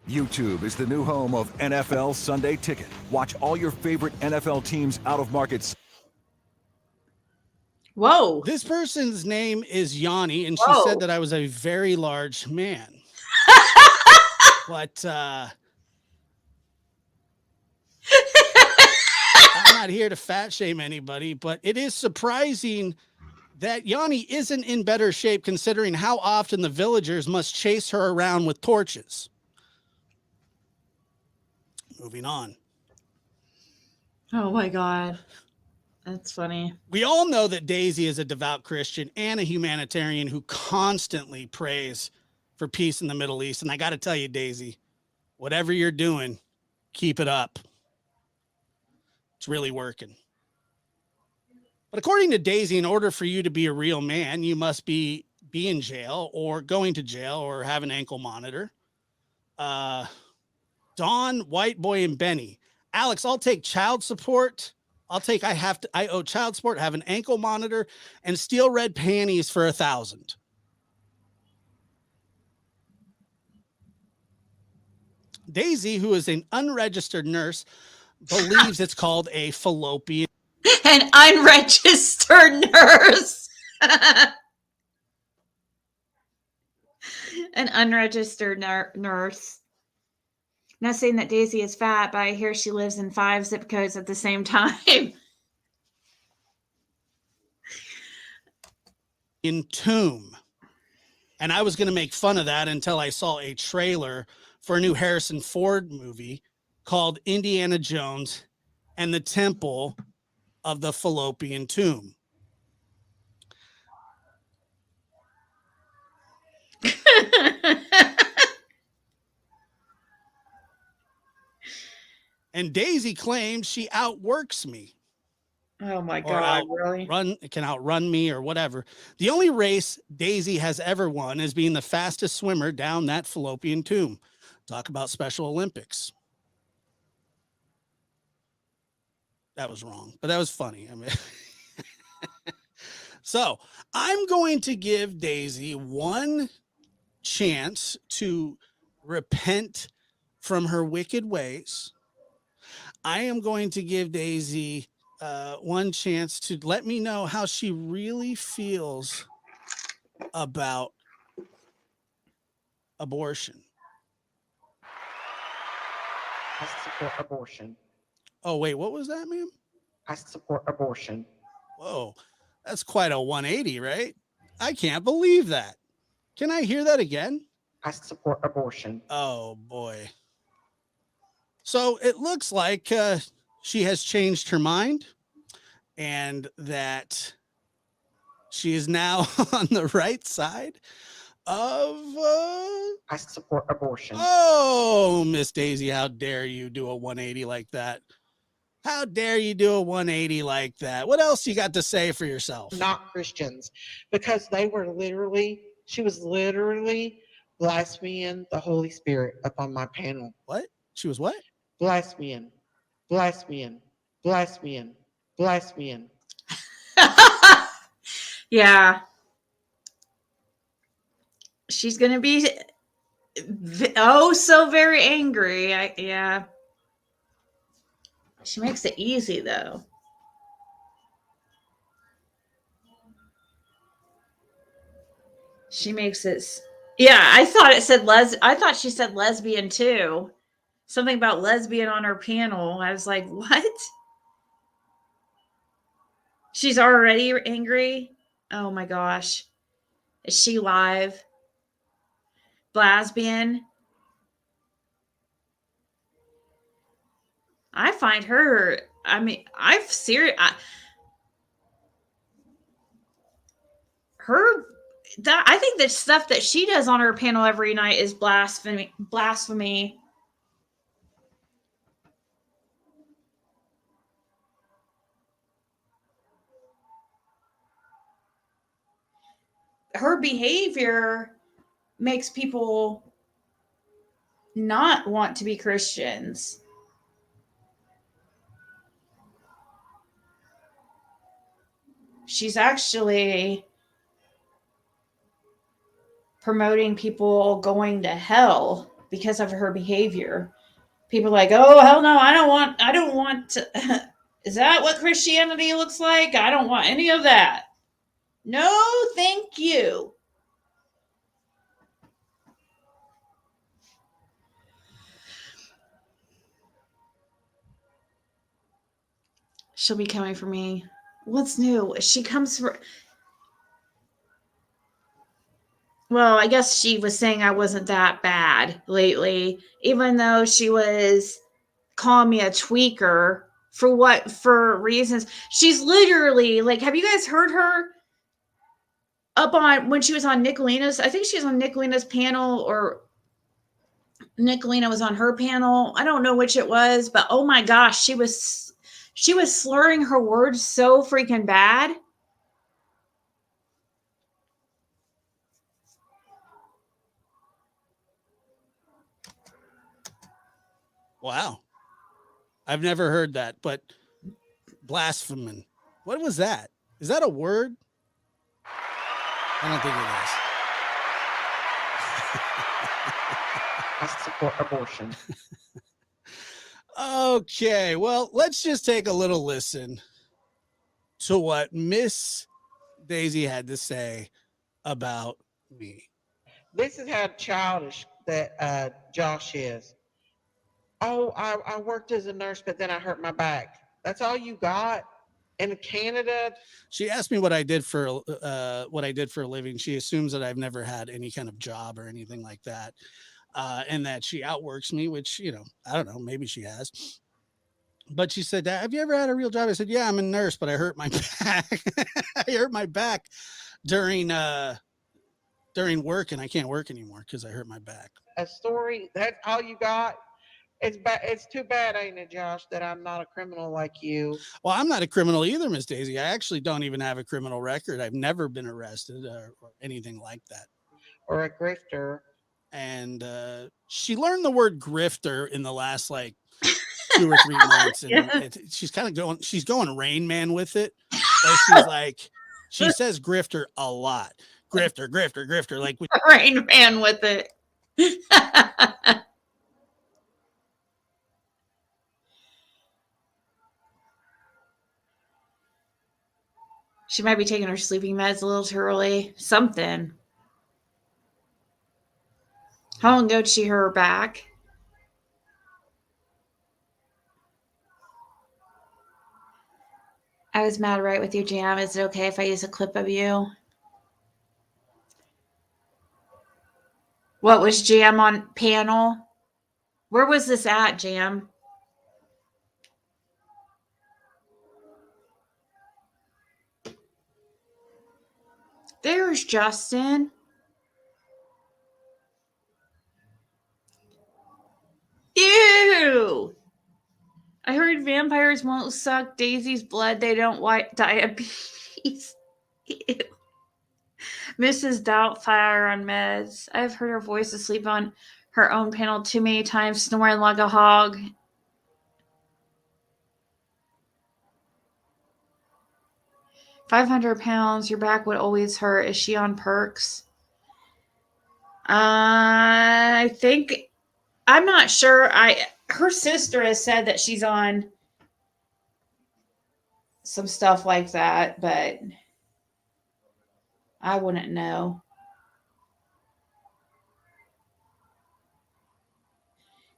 YouTube is the new home of NFL Sunday Ticket. Watch all your favorite NFL teams out of markets. Whoa. This person's name is Yanni, and she said that I was a very large man. But I'm not here to fat shame anybody, but it is surprising that Yanni isn't in better shape considering how often the villagers must chase her around with torches. Moving on. Oh my God. That's funny. We all know that Daisy is a devout Christian and a humanitarian who constantly prays for peace in the Middle East. And I got to tell you, Daisy, whatever you're doing, keep it up. It's really working. But according to Daisy, in order for you to be a real man, you must be in jail or going to jail or have an ankle monitor. Dawn, White Boy, and Benny. Alex, I'll take child support. I owe child support, have an ankle monitor, and steel red panties for 1,000. Daisy, who is an unregistered nurse, believes it's called a fallopian. An unregistered nurse. An unregistered nurse. Not saying that Daisy is fat, but I hear she lives in 5 zip codes at the same time. In Tomb. And I was going to make fun of that until I saw a trailer for a new Harrison Ford movie called Indiana Jones and the Temple of the Fallopian Tomb. And Daisy claims she outworks me. Oh my or God, really? can outrun me or whatever. The only race Daisy has ever won is being the fastest swimmer down that fallopian tube. Talk about Special Olympics. That was wrong, but that was funny. I mean, so I'm going to give Daisy one chance to repent from her wicked ways. I am going to give Daisy one chance to let me know how she really feels about abortion. I support abortion. Oh, wait, what was that, ma'am? I support abortion. Whoa, that's quite a 180, right? I can't believe that. Can I hear that again? I support abortion. Oh, boy. So it looks like she has changed her mind and that she is now on the right side of. I support abortion. Oh, Miss Daisy, how dare you do a 180 like that? How dare you do a 180 like that? What else you got to say for yourself? Not Christians, because she was literally blaspheming the Holy Spirit up on my panel. What? She was what? Blaspheming, blaspheming, blaspheming, blaspheming. Yeah. She's going to be so very angry. Yeah. She makes it easy though. She makes it. Yeah, I thought she said lesbian too. Something about lesbian on her panel. I was like, what? She's already angry. Oh my gosh. Is she live? Blasbian. I find her, I mean, I think the stuff that she does on her panel every night is blasphemy. Her behavior makes people not want to be Christians. She's actually promoting people going to hell because of her behavior. People are like, oh, hell no, I don't want to. Is that what Christianity looks like? I don't want any of that. No, thank you. She'll be coming for me. What's new? She comes for. Well, I guess she was saying I wasn't that bad lately, even though she was calling me a tweaker for reasons. She's literally like, have you guys heard her up on when she was on Nicolina's? I think she was on Nicolina's panel, or Nicolina was on her panel. I don't know which it was, but oh my gosh, she was slurring her words so freaking bad. Wow. I've never heard that, but blaspheming. What was that? Is that a word? I don't think I support abortion. Okay, well, let's just take a little listen to what Miss Daisy had to say about me. This is how childish that Josh is. Oh, I worked as a nurse, but then I hurt my back. That's all you got in Canada? She asked me what I did for a living. She assumes that I've never had any kind of job or anything like that, and that she outworks me, which, I don't know, maybe she has. But she said, have you ever had a real job? I said, yeah, I'm a nurse, but I hurt my back. I hurt my back during work, and I can't work anymore because I hurt my back. A story, that's all you got? It's too bad, ain't it, Josh, that I'm not a criminal like you. Well, I'm not a criminal either, Miss Daisy. I actually don't even have a criminal record. I've never been arrested or anything like that. Or a grifter. And she learned the word grifter in the last like 2 or 3 months, and she's kind of going Rain Man with it. But she's like, she says grifter a lot. Grifter, grifter, grifter. Like Rain Man with it. She might be taking her sleeping meds a little too early. Something. How long ago did she hurt her back? I was mad right with you, Jam. Is it okay if I use a clip of you? What was Jam on panel? Where was this at, Jam? There's Justin. Ew! I heard vampires won't suck Daisy's blood. They don't want diabetes. Ew. Mrs. Doubtfire on meds. I've heard her voice asleep on her own panel too many times, snoring like a hog. £500, your back would always hurt. Is she on perks? I think, I'm not sure. Her sister has said that she's on some stuff like that, but I wouldn't know.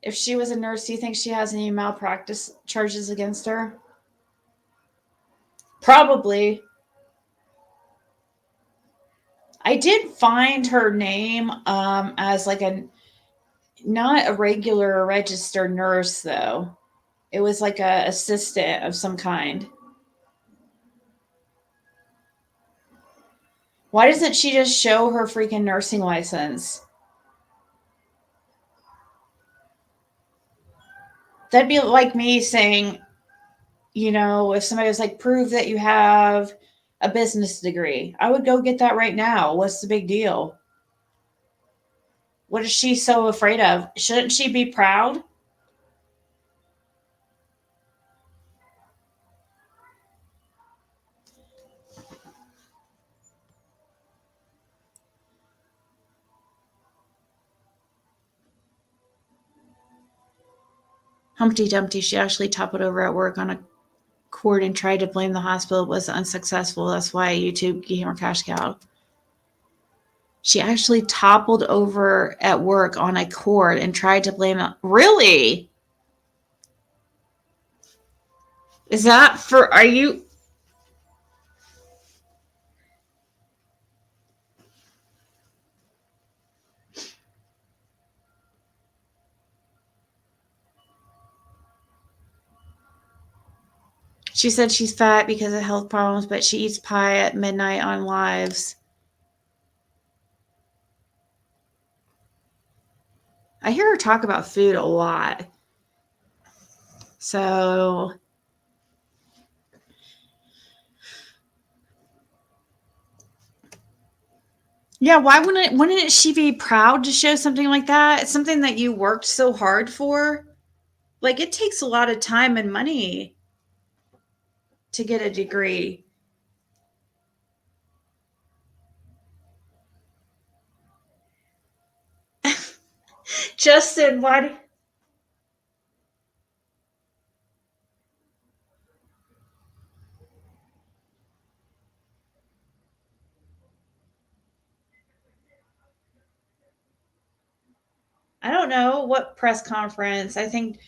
If she was a nurse, do you think she has any malpractice charges against her? Probably. I did find her name as like not a regular registered nurse, though. It was like a assistant of some kind. Why doesn't she just show her freaking nursing license? That'd be like me saying, you know, if somebody was like, prove that you have a business degree, I would go get that right now. What's the big deal? What is she so afraid of? Shouldn't she be proud? Humpty Dumpty, she actually toppled over at work on a cord and tried to blame the hospital. It was unsuccessful. That's why YouTube became her cash cow. She actually toppled over at work on a cord and tried to blame it. Really? Is that for, are you? She said she's fat because of health problems, but she eats pie at midnight on lives. I hear her talk about food a lot. So, yeah, why wouldn't she be proud to show something like that? It's something that you worked so hard for. Like, it takes a lot of time and money to get a degree. Justin, why? I don't know what press conference. I think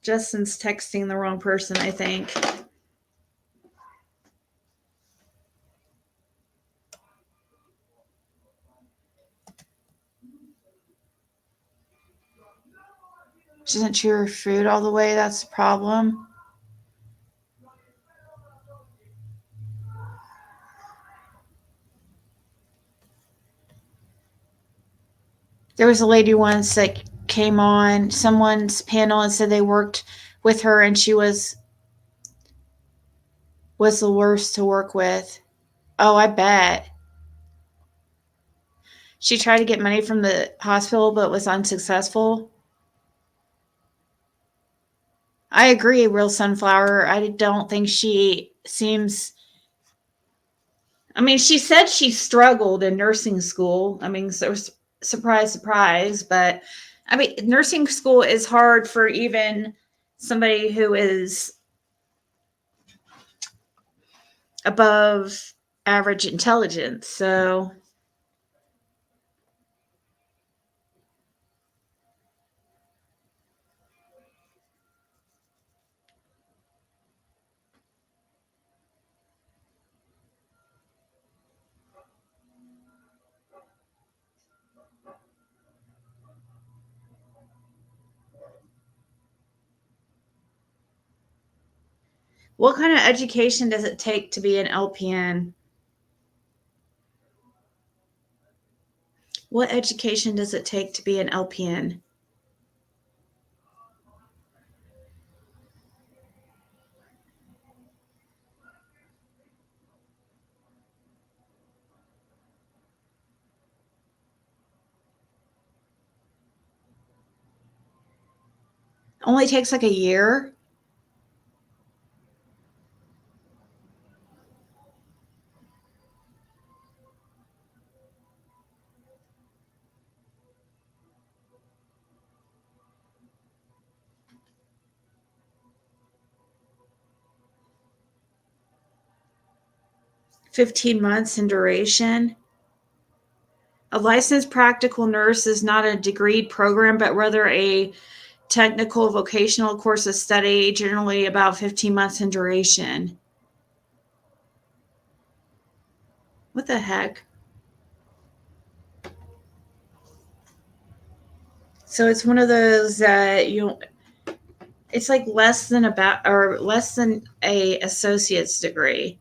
Justin's texting the wrong person, I think. She doesn't chew her food all the way. That's the problem. There was a lady once that came on someone's panel and said they worked with her and she was the worst to work with. Oh, I bet. She tried to get money from the hospital but was unsuccessful. I agree, Real Sunflower. I don't think she seems. I mean, she said she struggled in nursing school. I mean, so surprise, surprise. But I mean, nursing school is hard for even somebody who is above average intelligence. So what kind of education does it take to be an LPN? What education does it take to be an LPN? Only takes like a year. $15 months in duration. A licensed practical nurse is not a degreed program, but rather a technical vocational course of study, generally about 15 months in duration. What the heck? So it's one of those that it's like less than a associate's degree.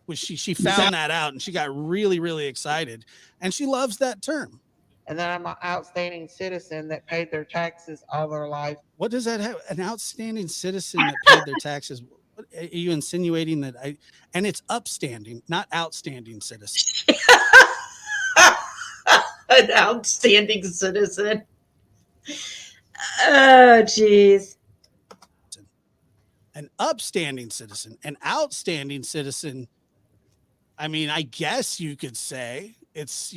Which she found that out and she got really, really excited. And she loves that term. And then I'm an outstanding citizen that paid their taxes all their life. What does that have? An outstanding citizen that paid their taxes. What, are you insinuating that and it's upstanding, not outstanding citizen. An outstanding citizen. Oh, geez. An upstanding citizen, an outstanding citizen. I mean, I guess you could say it's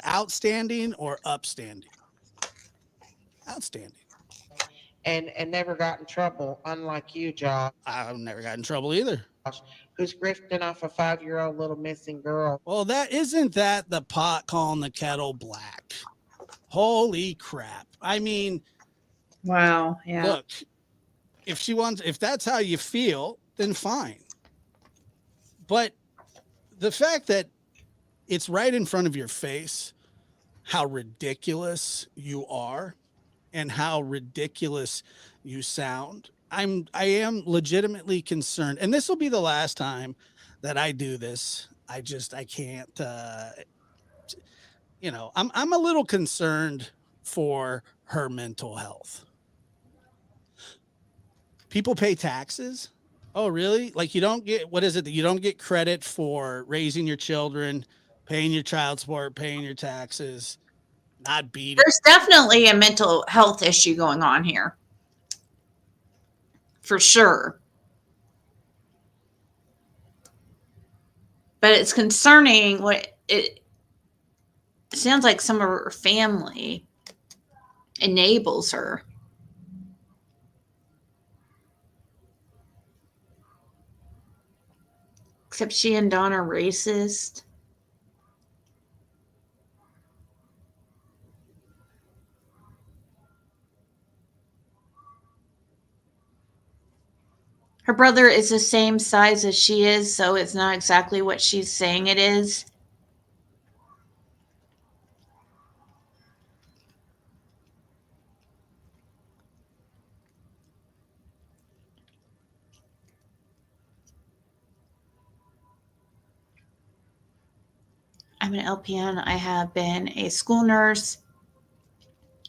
outstanding or upstanding. Outstanding. And never got in trouble, unlike you, Josh. I've never got in trouble either. Who's grifting off a 5-year-old little missing girl. Well, isn't that the pot calling the kettle black? Holy crap. I mean, wow. Yeah. Look, if that's how you feel, then fine. But the fact that it's right in front of your face, how ridiculous you are and how ridiculous you sound. I am legitimately concerned. And this will be the last time that I do this. I can't, I'm a little concerned for her mental health. People pay taxes. Oh, really? Like you don't get, what is it that you don't get credit for raising your children, paying your child support, paying your taxes, not beating. There's definitely a mental health issue going on here. For sure. But it's concerning what it sounds like some of her family enables her. Except she and Don are racist. Her brother is the same size as she is, so it's not exactly what she's saying it is. I'm an LPN. I have been a school nurse,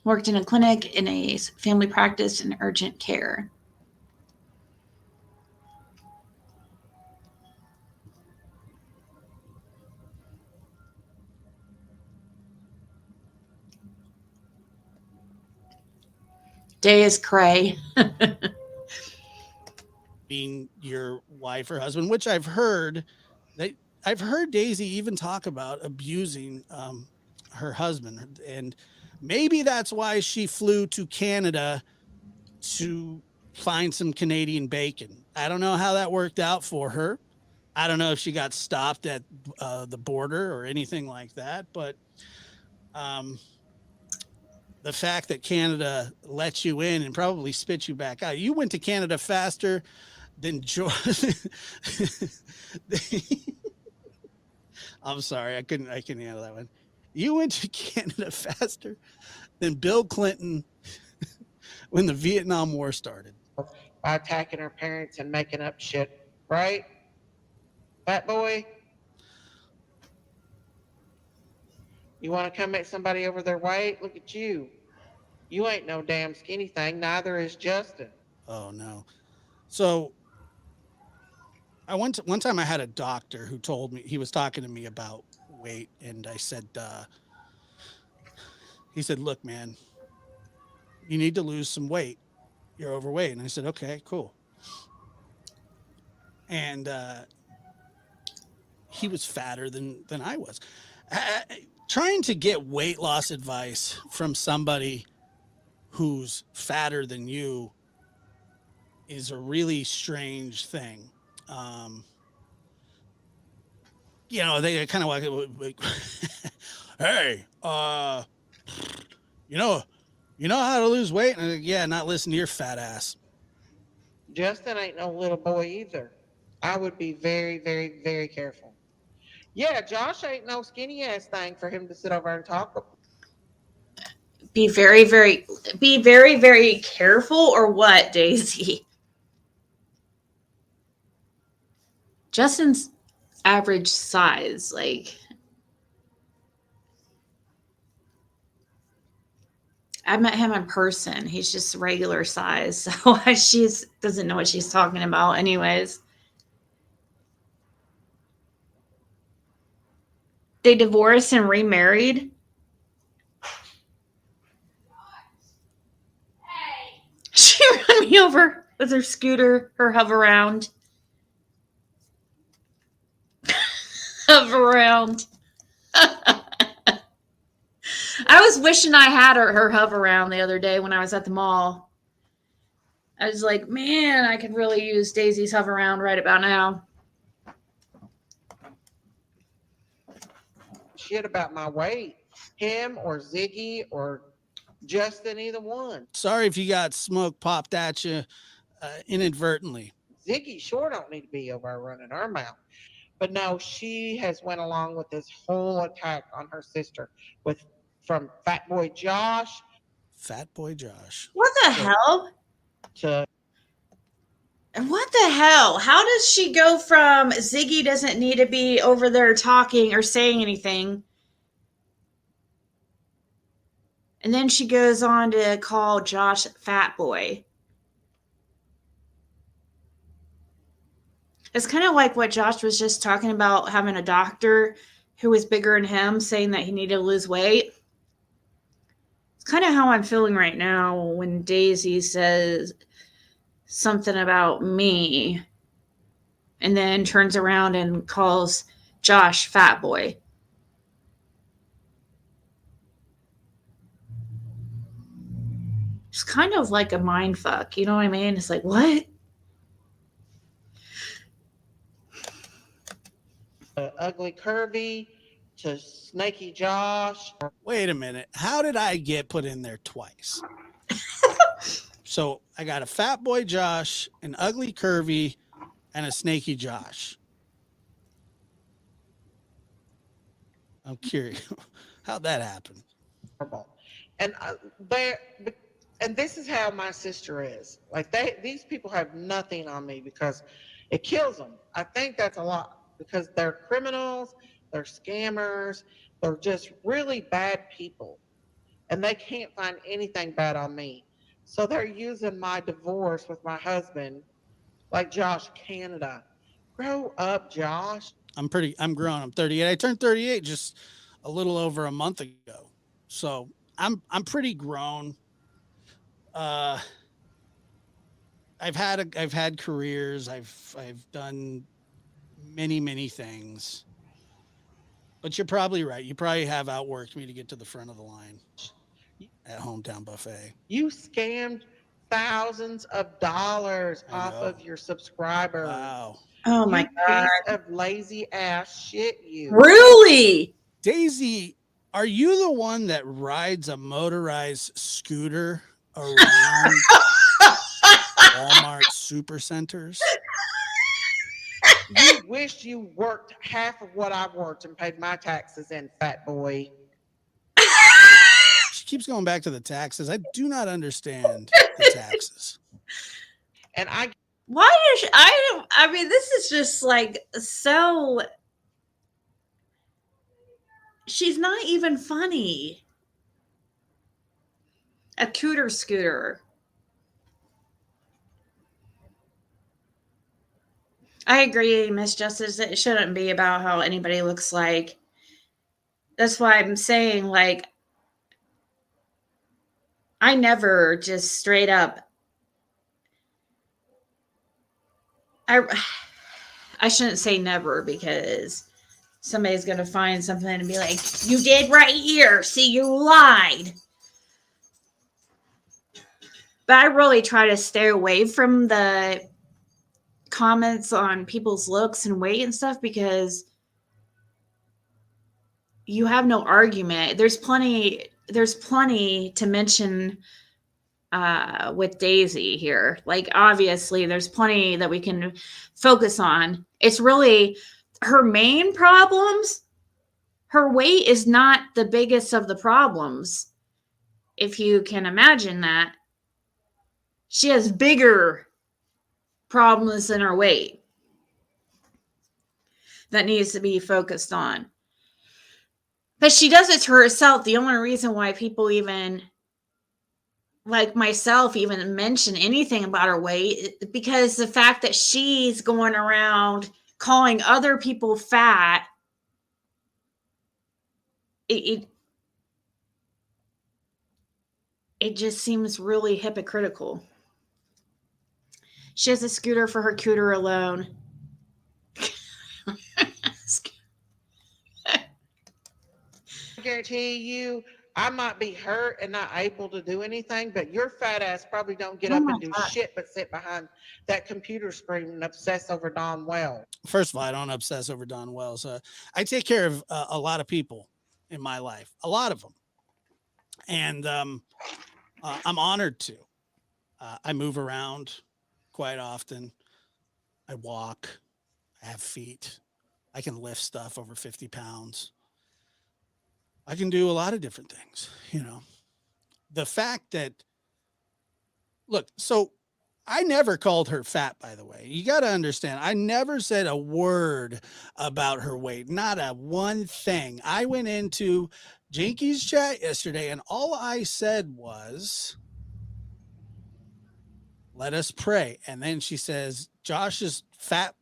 worked in a clinic, in a family practice, and urgent care. Day is cray. Being your wife or husband, which I've heard Daisy even talk about abusing her husband, and maybe that's why she flew to Canada to find some Canadian bacon. I don't know how that worked out for her. I don't know if she got stopped at the border or anything like that, but the fact that Canada lets you in and probably spits you back out. You went to Canada faster than George. I'm sorry, I couldn't handle that one. You went to Canada faster than Bill Clinton when the Vietnam War started. By attacking her parents and making up shit, right? Fat boy? You want to come at somebody over their weight? Look at you. You ain't no damn skinny thing. Neither is Justin. Oh no. So one time I had a doctor who told me, he was talking to me about weight, and I said, he said, look, man, you need to lose some weight. You're overweight. And I said, okay, cool. And he was fatter than I was. Trying to get weight loss advice from somebody who's fatter than you is a really strange thing. You know, they kind of like, hey, you know how to lose weight? And I'm like, yeah, not listen to your fat ass. Justin ain't no little boy either. I would be very, very, very careful. Yeah, Josh ain't no skinny ass thing for him to sit over and talk. Be very, very careful, or what, Daisy? Justin's average size, like, I met him in person. He's just regular size, so she doesn't know what she's talking about anyways. They divorced and remarried. She ran me over with her scooter, her hover around. Hover around. I was wishing I had her hover around the other day when I was at the mall. I was like, man, I could really use Daisy's hover around right about now. Shit about my weight. Him or Ziggy or Justin, either one. Sorry if you got smoke popped at you inadvertently. Ziggy sure don't need to be over running her mouth. But no, she has went along with this whole attack on her sister from Fat Boy Josh. Fat Boy Josh. What the hell? What the hell? How does she go from Ziggy doesn't need to be over there talking or saying anything, and then she goes on to call Josh Fat Boy? It's kind of like what Josh was just talking about, having a doctor who was bigger than him saying that he needed to lose weight. It's kind of how I'm feeling right now when Daisy says something about me and then turns around and calls Josh Fat Boy. It's kind of like a mind fuck, you know what I mean? It's like, what? Ugly Curvy to Snaky Josh. Wait a minute. How did I get put in there twice? So I got a fat boy Josh, an ugly curvy, and a snaky Josh. I'm curious how'd that happen. And and this is how my sister is. Like these people have nothing on me because it kills them. I think that's a lot because they're criminals, they're scammers, they're just really bad people, and they can't find anything bad on me. So they're using my divorce with my husband, like Josh Canada. Grow up, Josh. I'm grown. I'm 38. I turned 38 just a little over a month ago. So I'm pretty grown. Uh, I've had careers. I've done many things. But you're probably right. You probably have outworked me to get to the front of the line at Hometown Buffet. You scammed thousands of dollars off of your subscribers. Wow. Oh my God. Piece of lazy ass shit, you. Really? Daisy, are you the one that rides a motorized scooter around Walmart supercenters? You wish you worked half of what I've worked and paid my taxes in, fat boy. She keeps going back to the taxes. I do not understand the taxes. And why is I mean, this is just like so. She's not even funny. A cooter scooter. I agree, Miss Justice. It shouldn't be about how anybody looks like. That's why I'm saying, like, I never just straight up. I shouldn't say never because somebody's going to find something and be like, you did right here. See, you lied. But I really try to stay away from the comments on people's looks and weight and stuff because you have no argument. There's plenty to mention with Daisy here. Like, obviously, there's plenty that we can focus on. It's really her main problems. Her weight is not the biggest of the problems. If you can imagine that. She has bigger problems than her weight that needs to be focused on. But she does it to herself. The only reason why people even, like myself, even mention anything about her weight, because the fact that she's going around calling other people fat, it just seems really hypocritical. She has a scooter for her cooter alone. I guarantee you, I might be hurt and not able to do anything, but your fat ass probably don't get up and do shit but sit behind that computer screen and obsess over Don Wells. First of all, I don't obsess over Don Wells. I take care of a lot of people in my life, a lot of them. And I'm honored to. I move around quite often. I walk. I have feet. I can lift stuff over 50 pounds. I can do a lot of different things, you know. The fact that, look, so I never called her fat, by the way. You got to understand, I never said a word about her weight, not a one thing. I went into Jinky's chat yesterday, and all I said was, let us pray. And then she says, Josh is fat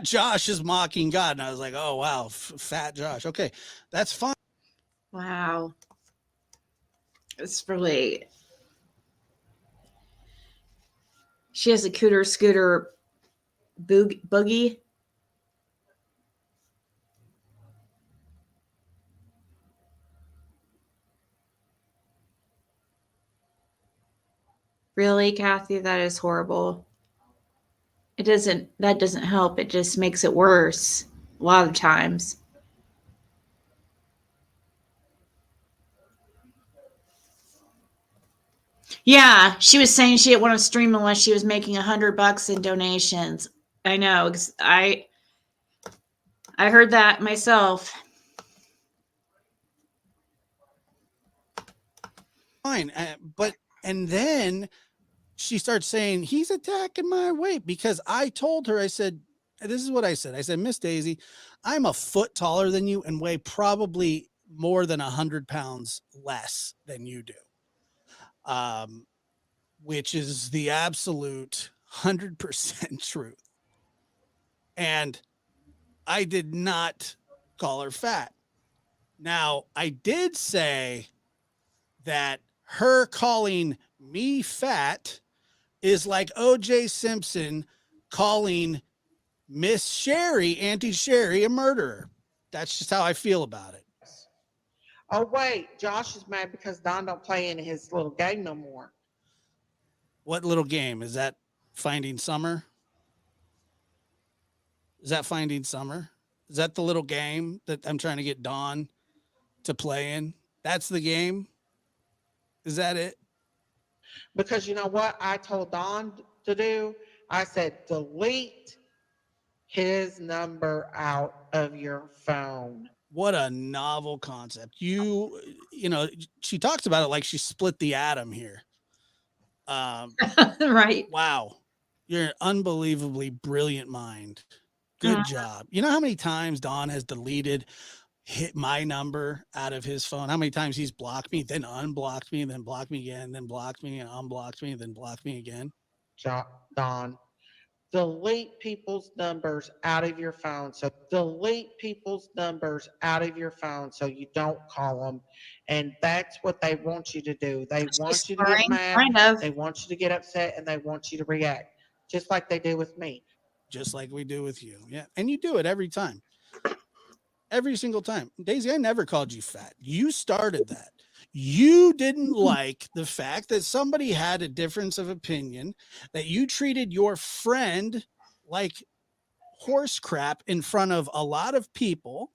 Josh is mocking God. And I was like, oh, wow, fat Josh. Okay, that's fine. Wow. It's really. She has a cooter scooter boogie. Really, Kathy? That is horrible. That doesn't help. It just makes it worse a lot of times. Yeah, she was saying she didn't want to stream unless she was making $100 in donations. I know. I heard that myself. Fine, and then she starts saying he's attacking my weight because I told her, I said, this is what I said. I said, Miss Daisy, I'm a foot taller than you and weigh probably more than 100 pounds less than you do. Which is the absolute 100% truth. And I did not call her fat. Now, I did say that her calling me fat is like O.J. Simpson calling Miss Sherry, Auntie Sherry, a murderer. That's just how I feel about it. Oh wait, Josh is mad because Don don't play in his little game no more. What little game? Is that Finding Summer? Is that Finding Summer? Is that the little game that I'm trying to get Dawn to play in? That's the game? Is that it? Because you know what I told Don to do? I said, delete his number out of your phone. What a novel concept. You know, she talks about it like she split the atom here. Right. Wow. You're an unbelievably brilliant mind. Good job. You know how many times Don has hit my number out of his phone? How many times he's blocked me, then unblocked me, then blocked me again, then blocked me and unblocked me, then blocked me again? Don, delete people's numbers out of your phone. So delete people's numbers out of your phone so you don't call them. And that's what they want you to do. They want you to get mad. Kind of. They want you to get upset, and they want you to react, just like they do with me. Just like we do with you. Yeah. And you do it every time. Every single time. Daisy, I never called you fat. You started that. You didn't like the fact that somebody had a difference of opinion, that you treated your friend like horse crap in front of a lot of people.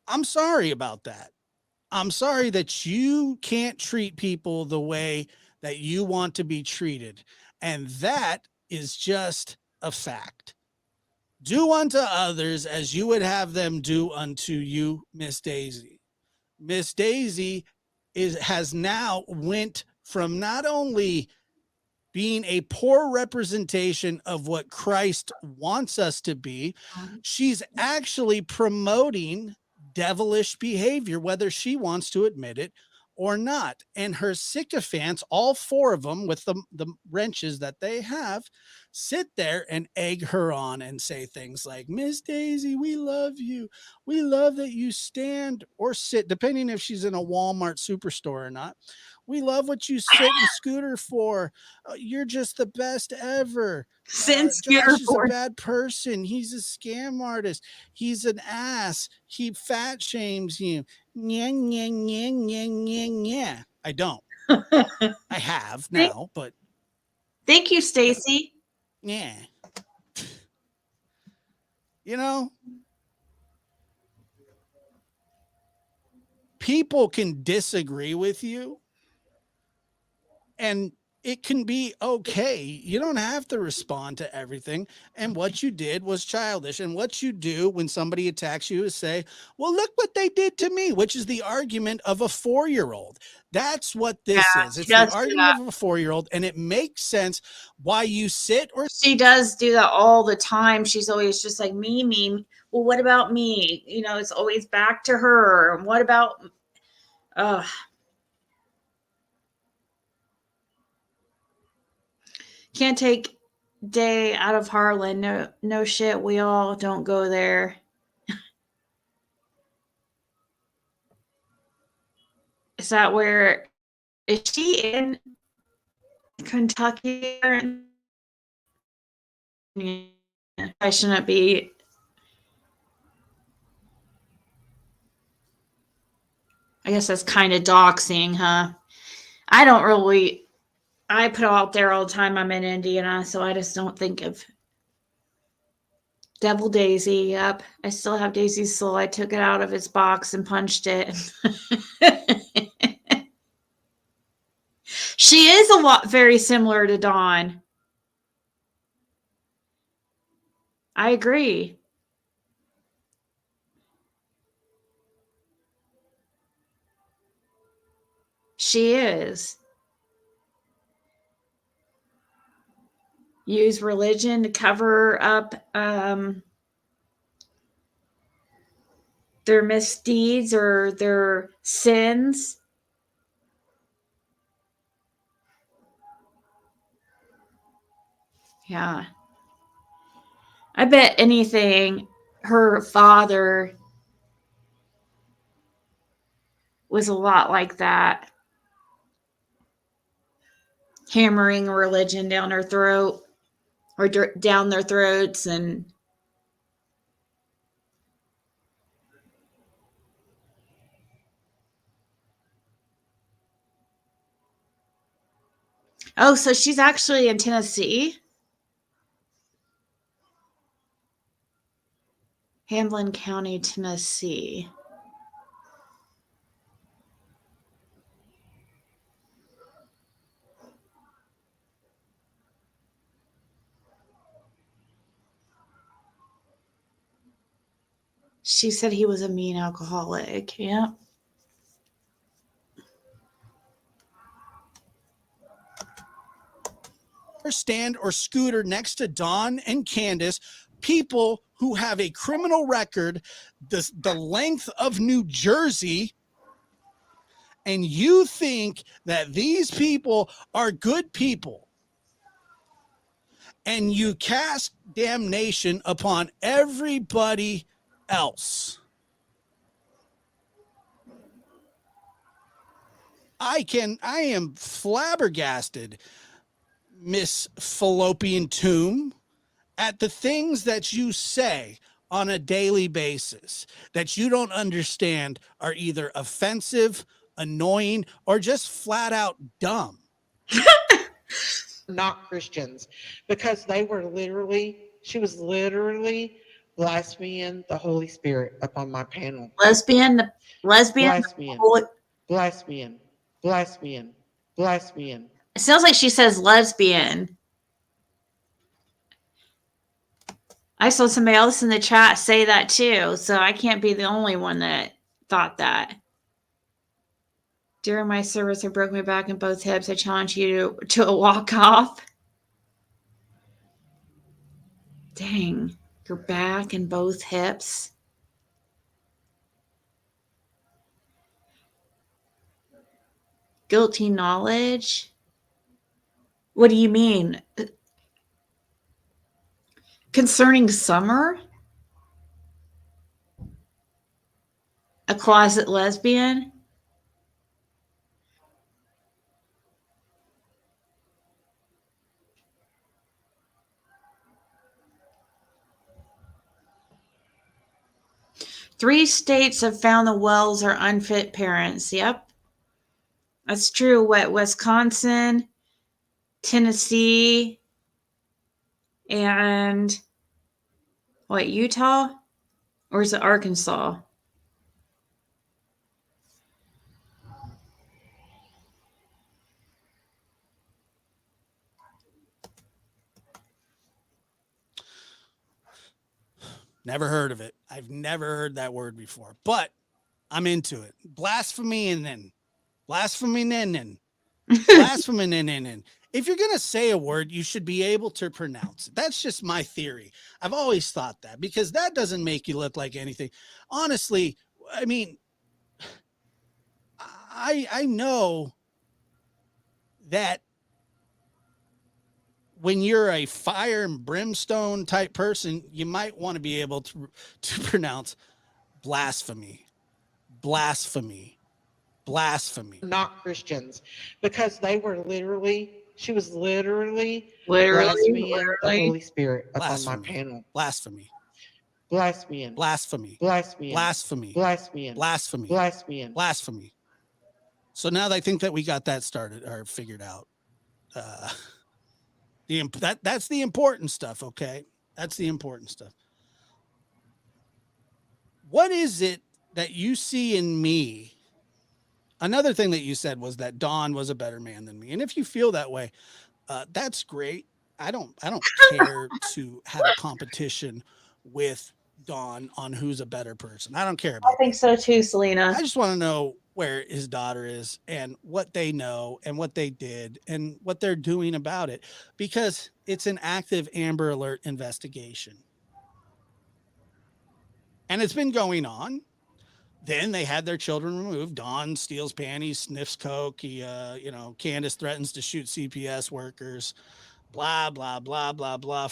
I'm sorry about that. I'm sorry that you can't treat people the way that you want to be treated. And that is just a fact. Do unto others as you would have them do unto you, Miss Daisy. Miss Daisy has now went from not only being a poor representation of what Christ wants us to be, she's actually promoting devilish behavior, whether she wants to admit it or not. And her sycophants, all four of them with the wrenches that they have, sit there and egg her on and say things like, Miss Daisy, we love you. We love that you stand or sit, depending if she's in a Walmart superstore or not. We love what you sit and scooter for. You're just the best ever. Josh is a bad person. He's a scam artist. He's an ass. He fat shames you. Nya, nya, nya, nya, nya, nya. I don't. I have now, but. Thank you, Stacy. Yeah. You know, people can disagree with you, and it can be okay. You don't have to respond to everything. And what you did was childish. And what you do when somebody attacks you is say, well, look what they did to me, which is the argument of a 4-year-old. That's what this is. It's the argument of a 4-year-old. And it makes sense why you sit or. She does do that all the time. She's always just like, me. Well, what about me? You know, it's always back to her. And what about, can't take day out of Harlan. No shit. We all don't go there. Is that where, is she in Kentucky? I shouldn't be. I guess that's kind of doxing, huh? I put out there all the time I'm in Indiana, so I just don't think of Devil Daisy. Yep. I still have Daisy's soul. I took it out of its box and punched it. She is a lot very similar to Dawn. I agree. She is. Use religion to cover up their misdeeds or their sins. Yeah. I bet anything her father was a lot like that. Hammering religion down her throat or down their throats. And oh, so she's actually in Tennessee? Hamlin County, Tennessee. She said he was a mean alcoholic. Yeah. Stand or scooter next to Dawn and Candace, people who have a criminal record the length of New Jersey, and you think that these people are good people, and you cast damnation upon everybody else. I am flabbergasted, Miss Fallopian Tomb, at the things that you say on a daily basis that you don't understand are either offensive, annoying, or just flat out dumb. Not Christians, because she was literally blaspheming the Holy Spirit upon my panel. Lesbian. Blaspheming. Blaspheming. Blaspheming. Blaspheming. It sounds like she says lesbian. I saw somebody else in the chat say that too, so I can't be the only one that thought that. During my service, I broke my back and both hips. I challenge you to a walk off. Dang, your back and both hips. Guilty knowledge? What do you mean? Concerning Summer? A closet lesbian? Three states have found the Wells are unfit parents. Yep. That's true. What, Wisconsin, Tennessee, and what, Utah? Or is it Arkansas? Never heard of it. I've never heard that word before, but I'm into it. Blasphemy and then blasphemy and then blasphemy and then. If you're going to say a word, you should be able to pronounce it. That's just my theory. I've always thought that, because that doesn't make you look like anything. Honestly, I mean, I know that when you're a fire and brimstone type person, you might want to be able to pronounce blasphemy, blasphemy, blasphemy. Not Christians, because she was literally blaspheming the Holy Spirit upon my panel. Blasphemy. Blaspheming. Blasphemy. Blaspheming. Blasphemy. Blaspheming. Blasphemy. Blaspheming. Blasphemy. So now that I think that we got that started or figured out, that's the important stuff. Okay. That's the important stuff. What is it that you see in me Another thing that you said was that Don was a better man than me. And if you feel that way, that's great. I don't care to have a competition with Don on who's a better person. I don't care I about think that. so too, Selena. I just want to know where his daughter is and what they know and what they did and what they're doing about it, because it's an active Amber Alert investigation. And it's been going on. Then they had their children removed. Don steals panties, sniffs coke. Candace threatens to shoot CPS workers. Blah blah blah blah blah.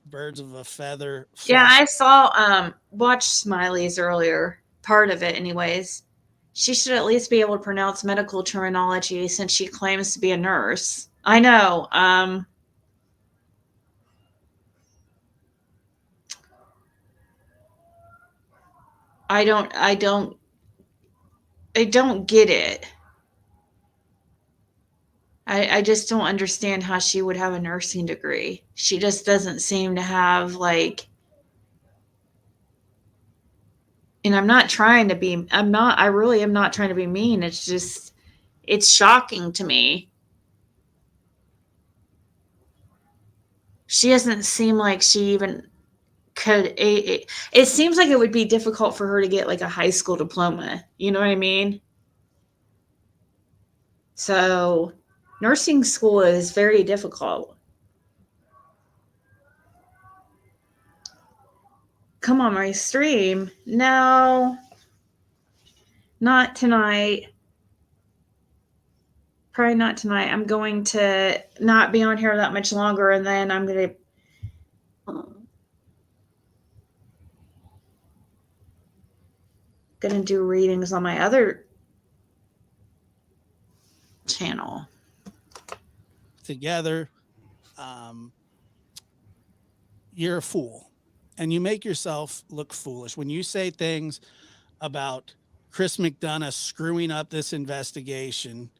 Birds of a feather. Yeah, Flock. I saw watched Smiley's earlier, part of it anyways. She should at least be able to pronounce medical terminology since she claims to be a nurse. I know. I don't get it. I just don't understand how she would have a nursing degree. She just doesn't seem to have like, and I really am not trying to be mean. It's shocking to me. She doesn't seem like she even could. It seems like it would be difficult for her to get like a high school diploma. You know what I mean? So, nursing school is very difficult. Come on, my stream. No, not tonight. Probably not tonight. I'm going to not be on here that much longer, and then I'm going to do readings on my other channel. Together, you're a fool, and you make yourself look foolish when you say things about Chris McDonough screwing up this investigation,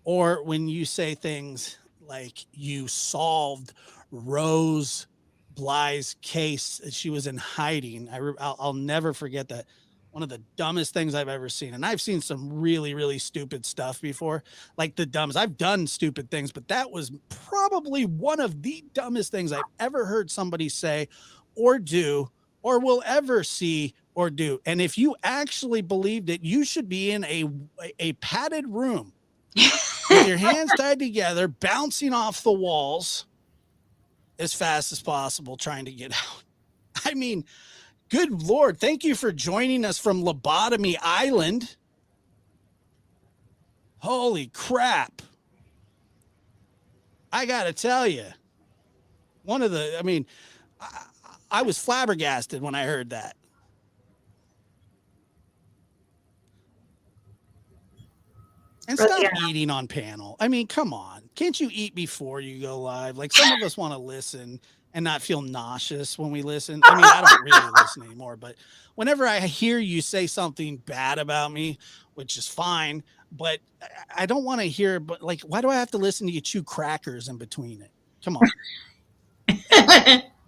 or when you say things like you solved Rose Bly's case. She was in hiding. I'll never forget that. One of the dumbest things I've ever seen. And I've seen some really, really stupid stuff before, like the dumbest. I've done stupid things, but that was probably one of the dumbest things I've ever heard somebody say or do or will ever see or do. And if you actually believed it, you should be in a padded room with your hands tied together, bouncing off the walls as fast as possible, trying to get out. I mean, good Lord, thank you for joining us from Lobotomy Island. Holy crap. I got to tell you, I was flabbergasted when I heard that. And stop eating on panel. I mean, come on. Can't you eat before you go live? Like, some of us want to listen and not feel nauseous when we listen. I mean, I don't really listen anymore, but whenever I hear you say something bad about me, which is fine, but I don't want to hear, but like, why do I have to listen to you chew crackers in between it? Come on.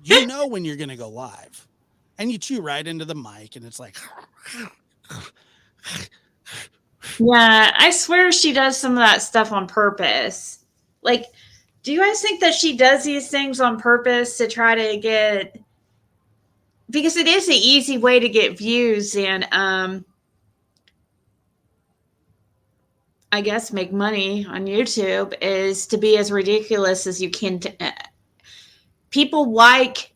You know when you're going to go live, and you chew right into the mic, and it's like... Yeah, I swear she does some of that stuff on purpose. Like, do you guys think that she does these things on purpose to try to get... Because it is an easy way to get views and, I guess, make money on YouTube, is to be as ridiculous as you can. People like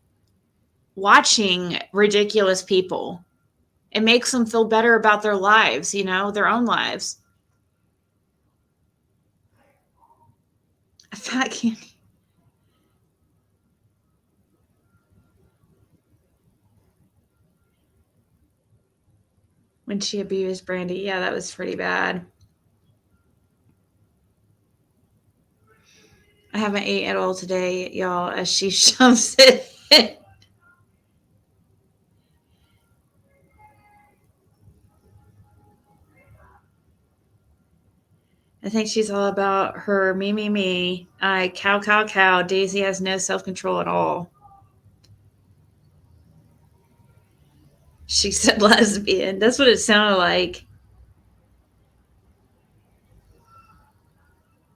watching ridiculous people. It makes them feel better about their lives, their own lives. Fat candy. When she abused Brandy. Yeah, that was pretty bad. I haven't ate at all today, y'all, as she shoves it in. I think she's all about her me. I cow. Daisy has no self-control at all. She said lesbian. That's what it sounded like.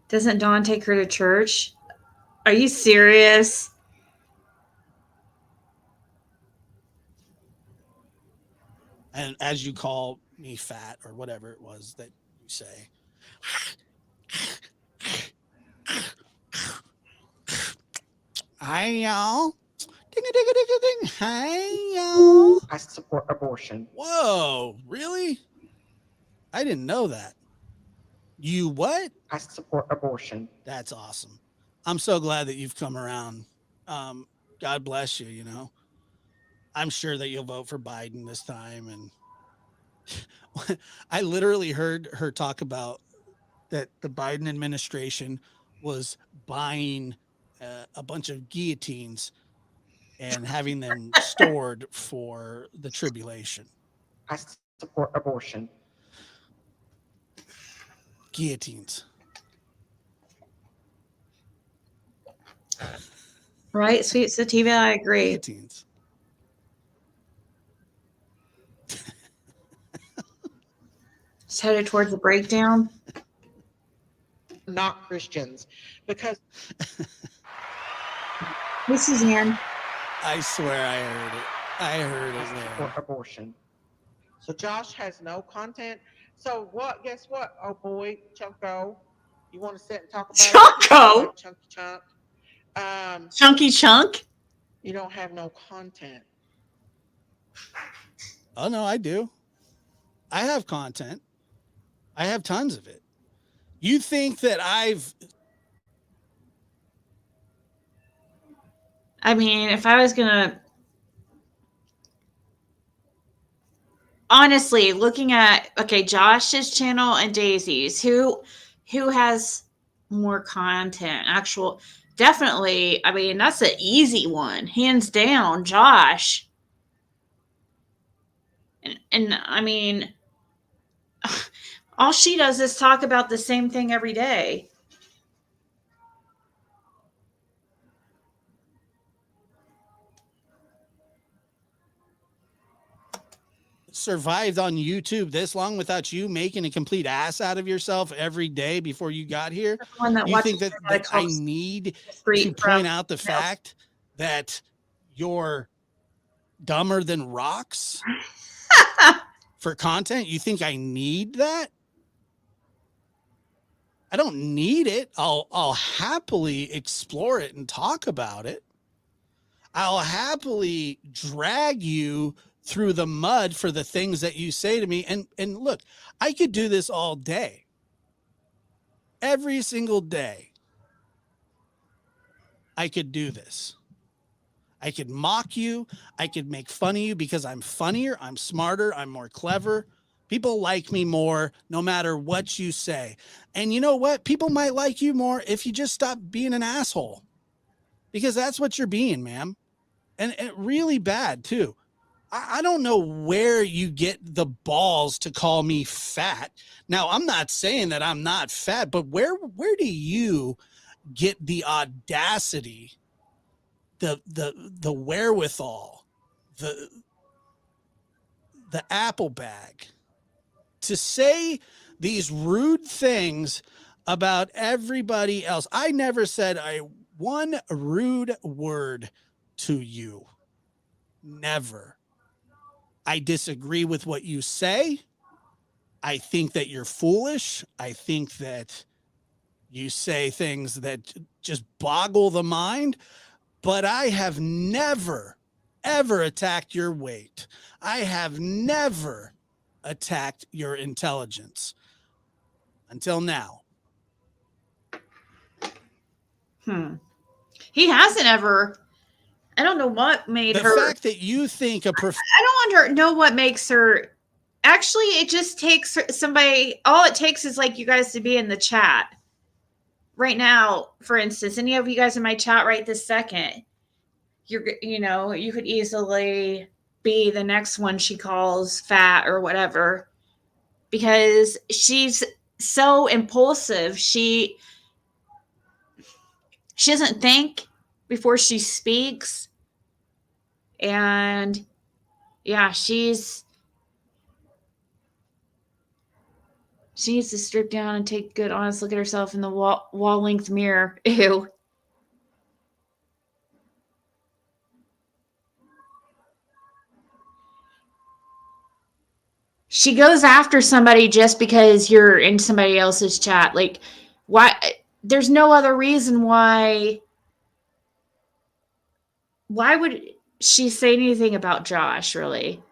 Doesn't Dawn take her to church? Are you serious? And as you call me fat or whatever it was that you say. Hi, y'all. Ding a ding a ding a ding. Hi, y'all. I support abortion. Whoa, really? I didn't know that. You what? I support abortion. That's awesome. I'm so glad that you've come around. God bless you, you know. I'm sure that you'll vote for Biden this time. And I literally heard her talk about that the Biden administration was buying a bunch of guillotines and having them stored for the tribulation. I support abortion. Guillotines. Right, Sweet Sativa, I agree. Guillotines. It's headed towards a breakdown. Not Christians, because Hey, Suzanne. I swear I heard it. I heard I it support there. abortion. So Josh has no content. So what? Guess what? Oh boy, Chunko, you want to sit and talk about Chunko? it? Like Chunky Chunk. Chunky Chunk? You don't have no content. Oh no, I do. I have content. I have tons of it. You think that I mean, if I was gonna honestly looking at Josh's channel and Daisy's, who has more content? Actual, definitely. I mean, that's an easy one, hands down. Josh, and I mean, all she does is talk about the same thing every day. survived on YouTube this long without you making a complete ass out of yourself every day before you got here, One that you think watches that I need to point out the fact that you're dumber than rocks for content? You think I need that? I don't need it. I'll happily explore it and talk about it. I'll happily drag you through the mud for the things that you say to me. And look, I could do this all day. Every single day. I could do this. I could mock you. I could make fun of you because I'm funnier, I'm smarter, I'm more clever. People like me more no matter what you say. And you know what? People might like you more if you just stop being an asshole. Because that's what you're being, ma'am. And really bad, too. I don't know where you get the balls to call me fat. Now, I'm not saying that I'm not fat, but where do you get the audacity, the wherewithal, the apple bag to say these rude things about everybody else? I never said one rude word to you. Never. I disagree with what you say. I think that you're foolish. I think that you say things that just boggle the mind. But I have never, ever attacked your weight. I have never attacked your intelligence until now. He hasn't ever. I don't know what made the her. The fact that you think a I don't know what makes her. Actually, it just takes somebody. All it takes is like you guys to be in the chat right now. For instance, any of you guys in my chat right this second, you could easily be the next one she calls fat or whatever, because she's so impulsive. She doesn't think before she speaks. And yeah, she's She needs to strip down and take a good, honest look at herself in the wall-length mirror. Ew. She goes after somebody just because you're in somebody else's chat. Like, why? There's no other reason why. Why would she say anything about Josh, really?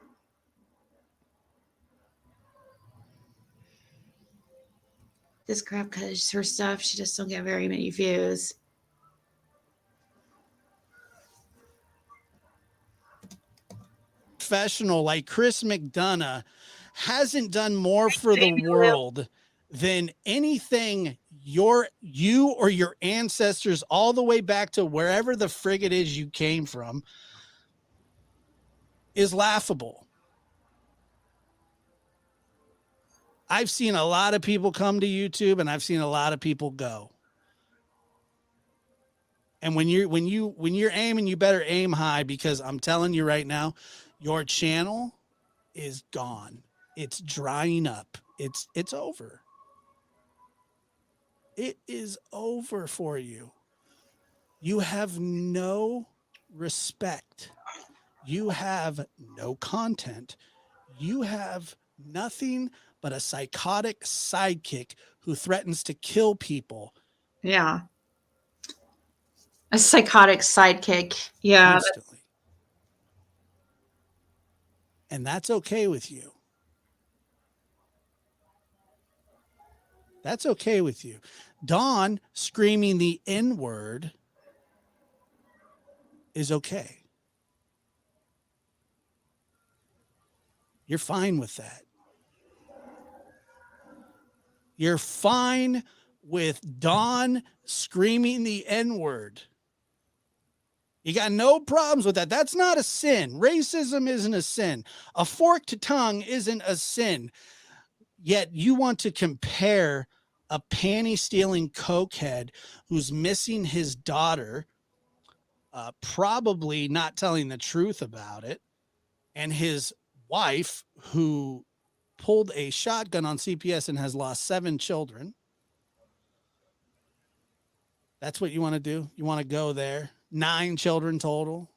This crap because her stuff, she just don't get very many views. Professional like Chris McDonough hasn't done more for the world than anything you or your ancestors all the way back to wherever the frig it is you came from is laughable. I've seen a lot of people come to YouTube and I've seen a lot of people go. And when you're aiming, you better aim high, because I'm telling you right now, your channel is gone. It's drying up. It's over. It is over for you. You have no respect. You have no content. You have nothing but a psychotic sidekick who threatens to kill people. Yeah. A psychotic sidekick. Yeah. Constantly. And that's okay with you. That's okay with you. Dawn screaming the N-word is okay. You're fine with that. You're fine with Dawn screaming the N-word. You got no problems with that. That's not a sin. Racism isn't a sin. A forked tongue isn't a sin. Yet you want to compare a panty-stealing cokehead who's missing his daughter, probably not telling the truth about it, and his wife who pulled a shotgun on CPS and has lost 7 children. That's what you want to do? You want to go there? 9 children total.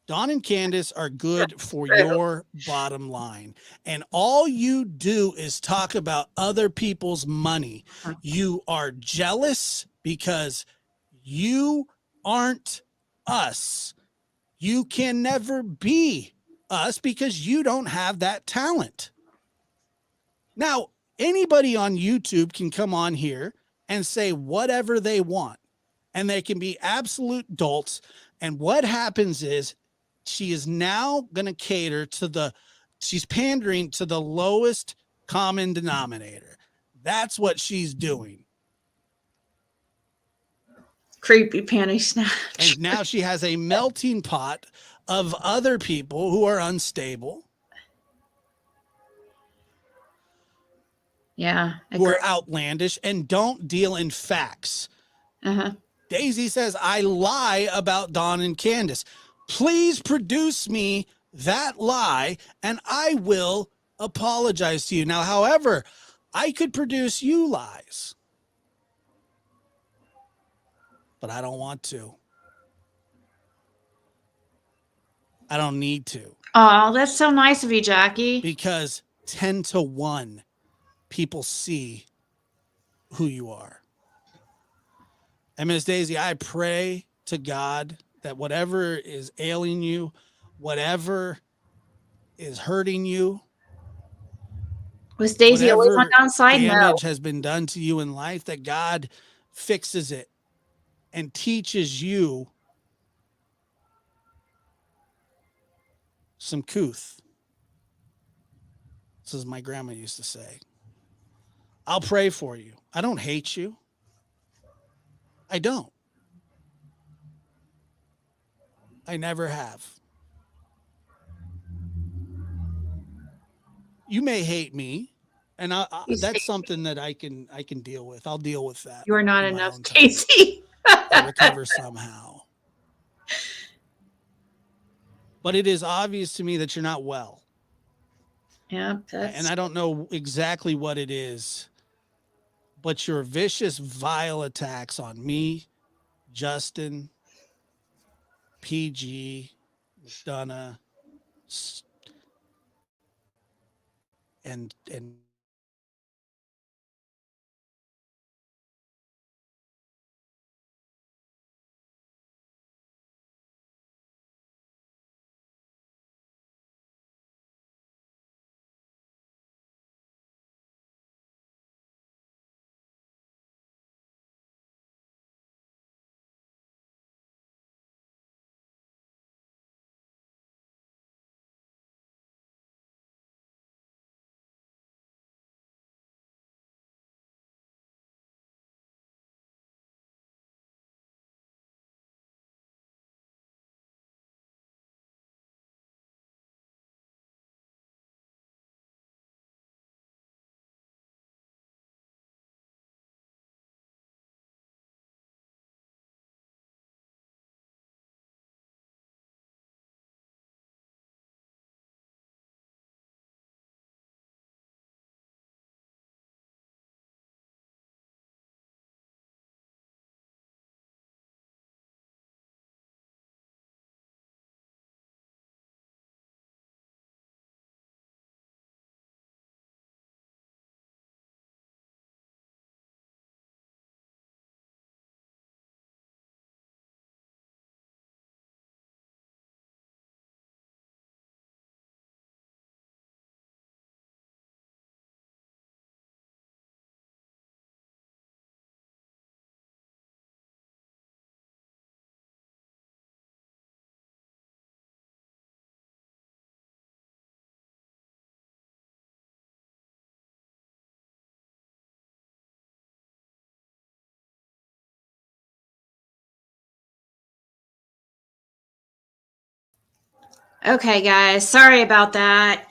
Dawn and Candace are good for your bottom line. And all you do is talk about other people's money. You are jealous because you aren't us. You can never be us because you don't have that talent. Now, anybody on YouTube can come on here and say whatever they want, and they can be absolute dolts. And what happens is she is now going to cater to she's pandering to the lowest common denominator. That's what she's doing. Creepy panty snatch. And now she has a melting pot of other people who are unstable. Yeah. Who are outlandish and don't deal in facts. Uh-huh. Daisy says, I lie about Dawn and Candace. Please produce me that lie and I will apologize to you. Now, however, I could produce you lies, but I don't want to. I don't need to. Oh, that's so nice of you, Jackie. Because 10-1 people see who you are. And Miss Daisy, I pray to God that whatever is ailing you, whatever is hurting you, was Daisy always on downside? Damage has been done to you in life, that God fixes it and teaches you some couth. This is my grandma used to say. I'll pray for you. I don't hate you. I don't. I never have. You may hate me, and that's something that I can deal with. I'll deal with that. You are not enough, Casey. I'll recover somehow. But it is obvious to me that you're not well. Yeah, And I don't know exactly what it is, but your vicious, vile attacks on me, Justin, PG, McDonough, and Okay, guys, sorry about that.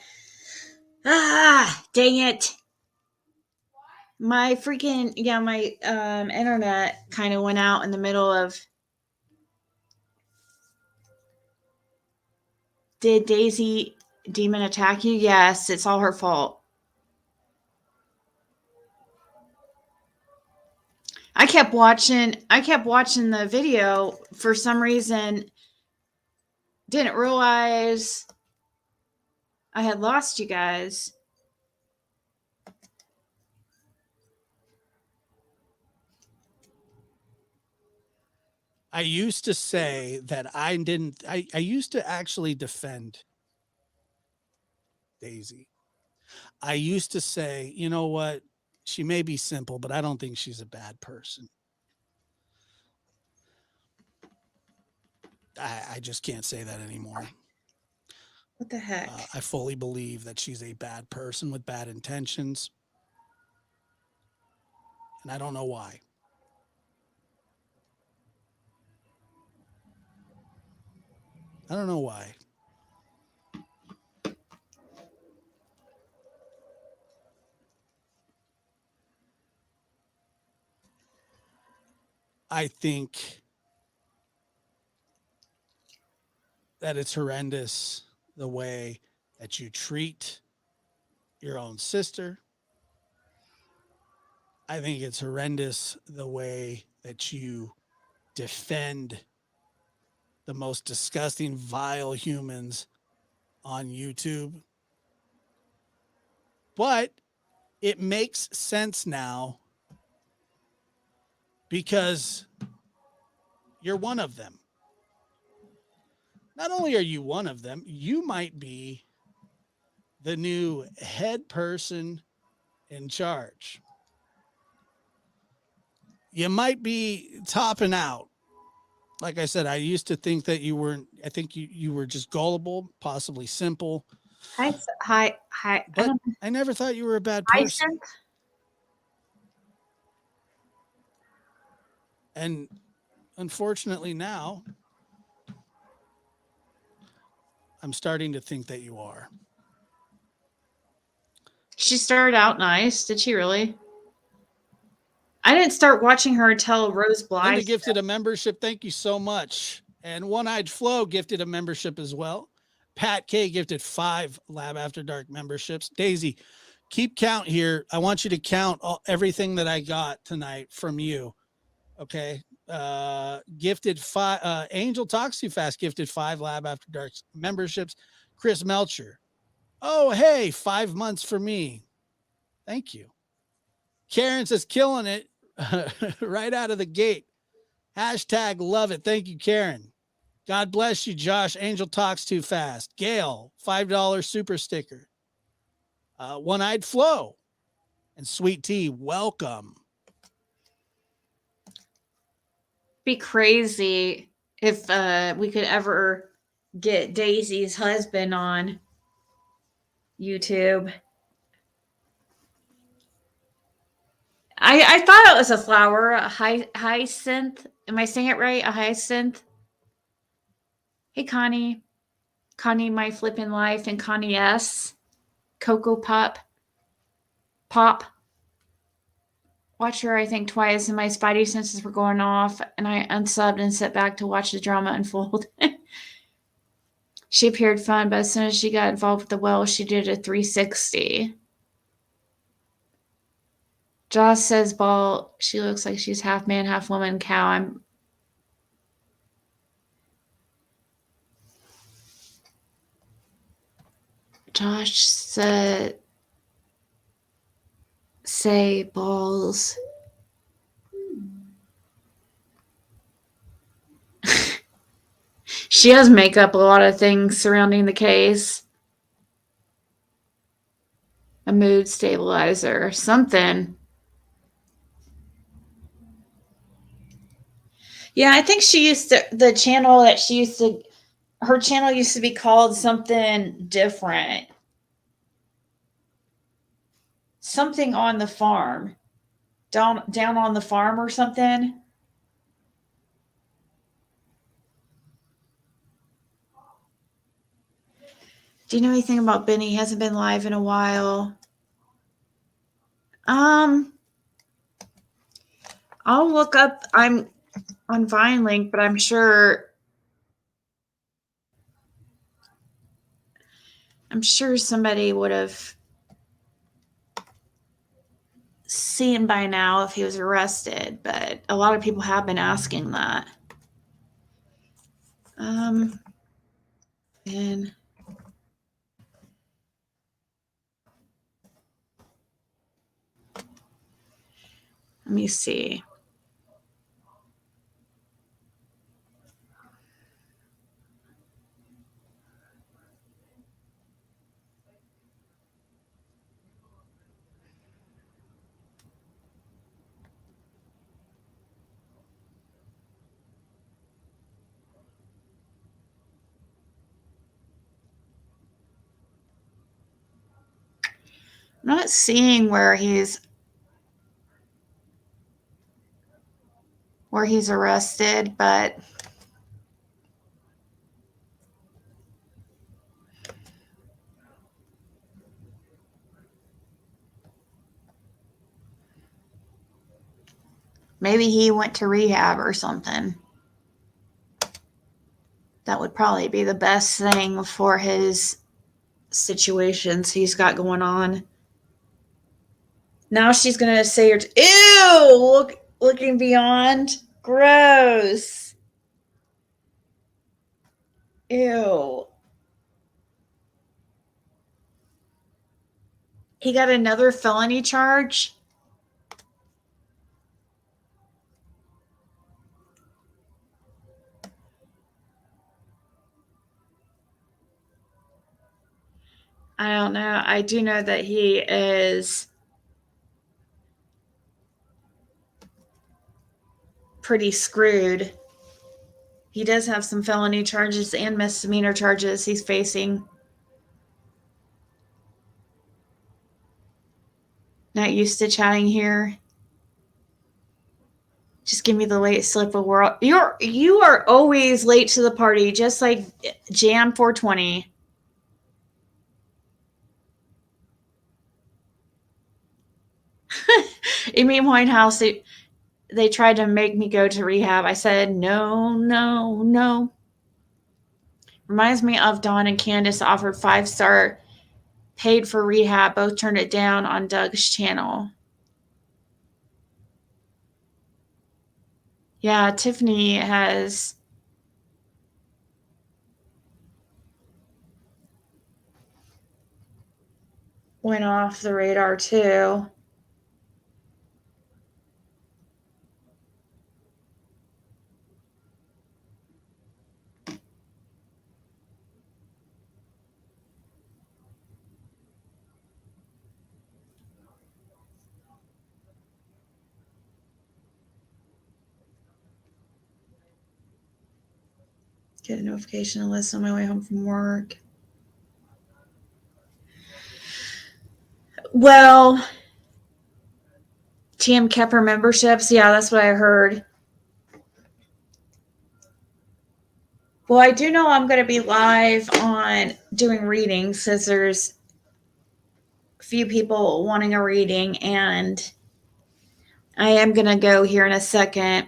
Dang it. My freaking my internet kind of went out in the middle of. Did Daisy Demon attack you? Yes, it's all her fault. I kept watching the video for some reason. Didn't realize I had lost you guys. I used to say that I used to actually defend Daisy. I used to say, you know what? She may be simple, but I don't think she's a bad person. I just can't say that anymore. What the heck? I fully believe that she's a bad person with bad intentions. And I don't know why. I don't know why. I think that it's horrendous the way that you treat your own sister. I think it's horrendous the way that you defend the most disgusting, vile humans on YouTube. But it makes sense now because you're one of them. Not only are you one of them, you might be the new head person in charge. You might be topping out. Like I said, I used to think that you weren't, I think you were just gullible, possibly simple. Hi. But I never thought you were a bad Hi, person. And unfortunately now, I'm starting to think that you are. She started out nice. Did she really? I didn't start watching her until Rose Bly. Linda gifted a membership. Thank you so much. And One Eyed Flo gifted a membership as well. Pat K gifted 5 Lab After Dark memberships. Daisy, keep count here. I want you to count everything that I got tonight from you. Okay. Gifted 5. Angel Talks Too Fast gifted 5 Lab After Dark memberships. Chris Melcher. Oh, hey, 5 months for me. Thank you. Karen says, killing it right out of the gate. Hashtag love it. Thank you, Karen. God bless you, Josh. Angel Talks Too Fast. Gail, $5 super sticker. One-Eyed Flo and Sweet Tea, welcome. Be crazy if we could ever get Daisy's husband on YouTube. I thought it was a flower, a hyacinth. Am I saying it right? A hyacinth. Hey, Connie. Connie, my flippin' life, and Connie S. Cocoa Pop. Watch her, I think, twice, and my spidey senses were going off, and I unsubbed and sat back to watch the drama unfold. She appeared fun, but as soon as she got involved with the well, she did a 360. Joss says, Ball, she looks like she's half man, half woman, cow. Josh said, say balls. She has makeup a lot of things surrounding the case. A mood stabilizer, something. Yeah, I think she used to, her channel used to be called something different. Something on the farm. Down on the farm or something. Do you know anything about Benny? He hasn't been live in a while. I'll look up. I'm on Vine Link, but I'm sure somebody would have seen by now if he was arrested, but a lot of people have been asking that. And let me see. I'm not seeing where he's arrested, but maybe he went to rehab or something. That would probably be the best thing for his situations he's got going on. Now she's going to say, ew, looking beyond. Gross. Ew. He got another felony charge. I don't know. I do know that he is pretty screwed. He does have some felony charges and misdemeanor charges he's facing. Not used to chatting here. Just give me the late slip of world. You are always late to the party, just like Jam 420. Amy Winehouse, they tried to make me go to rehab. I said, no. Reminds me of Dawn and Candace offered 5-star, paid for rehab. Both turned it down on Doug's channel. Yeah, Tiffany has went off the radar too. Get a notification list on my way home from work. Well, TM kept her memberships. Yeah, that's what I heard. Well, I do know I'm going to be live on doing readings since there's a few people wanting a reading, and I am going to go here in a second.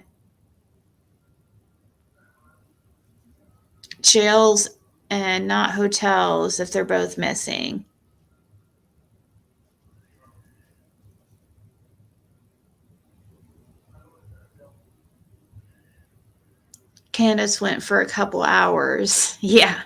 Jails and not hotels if they're both missing. Candace went for a couple hours. Yeah.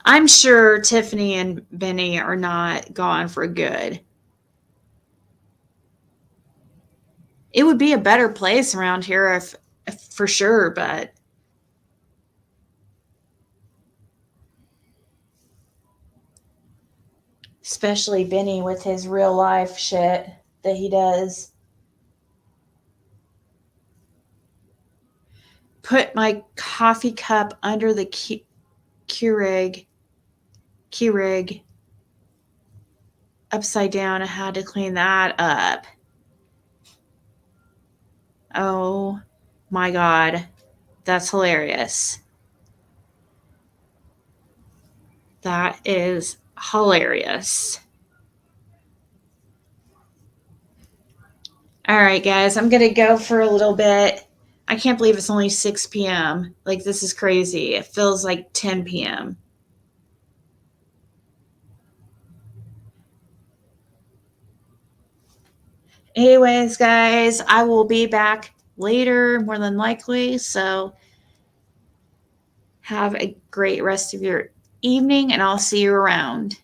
I'm sure Tiffany and Benny are not gone for good. It would be a better place around here if for sure, but especially Benny with his real life shit that he does. Put my coffee cup under the Keurig upside down. I had to clean that up. Oh my God. That's hilarious. That is hilarious. All right, guys, I'm going to go for a little bit. I can't believe it's only 6 p.m. Like, this is crazy. It feels like 10 p.m. Anyways, guys, I will be back later, more than likely. So have a great rest of your evening, and I'll see you around.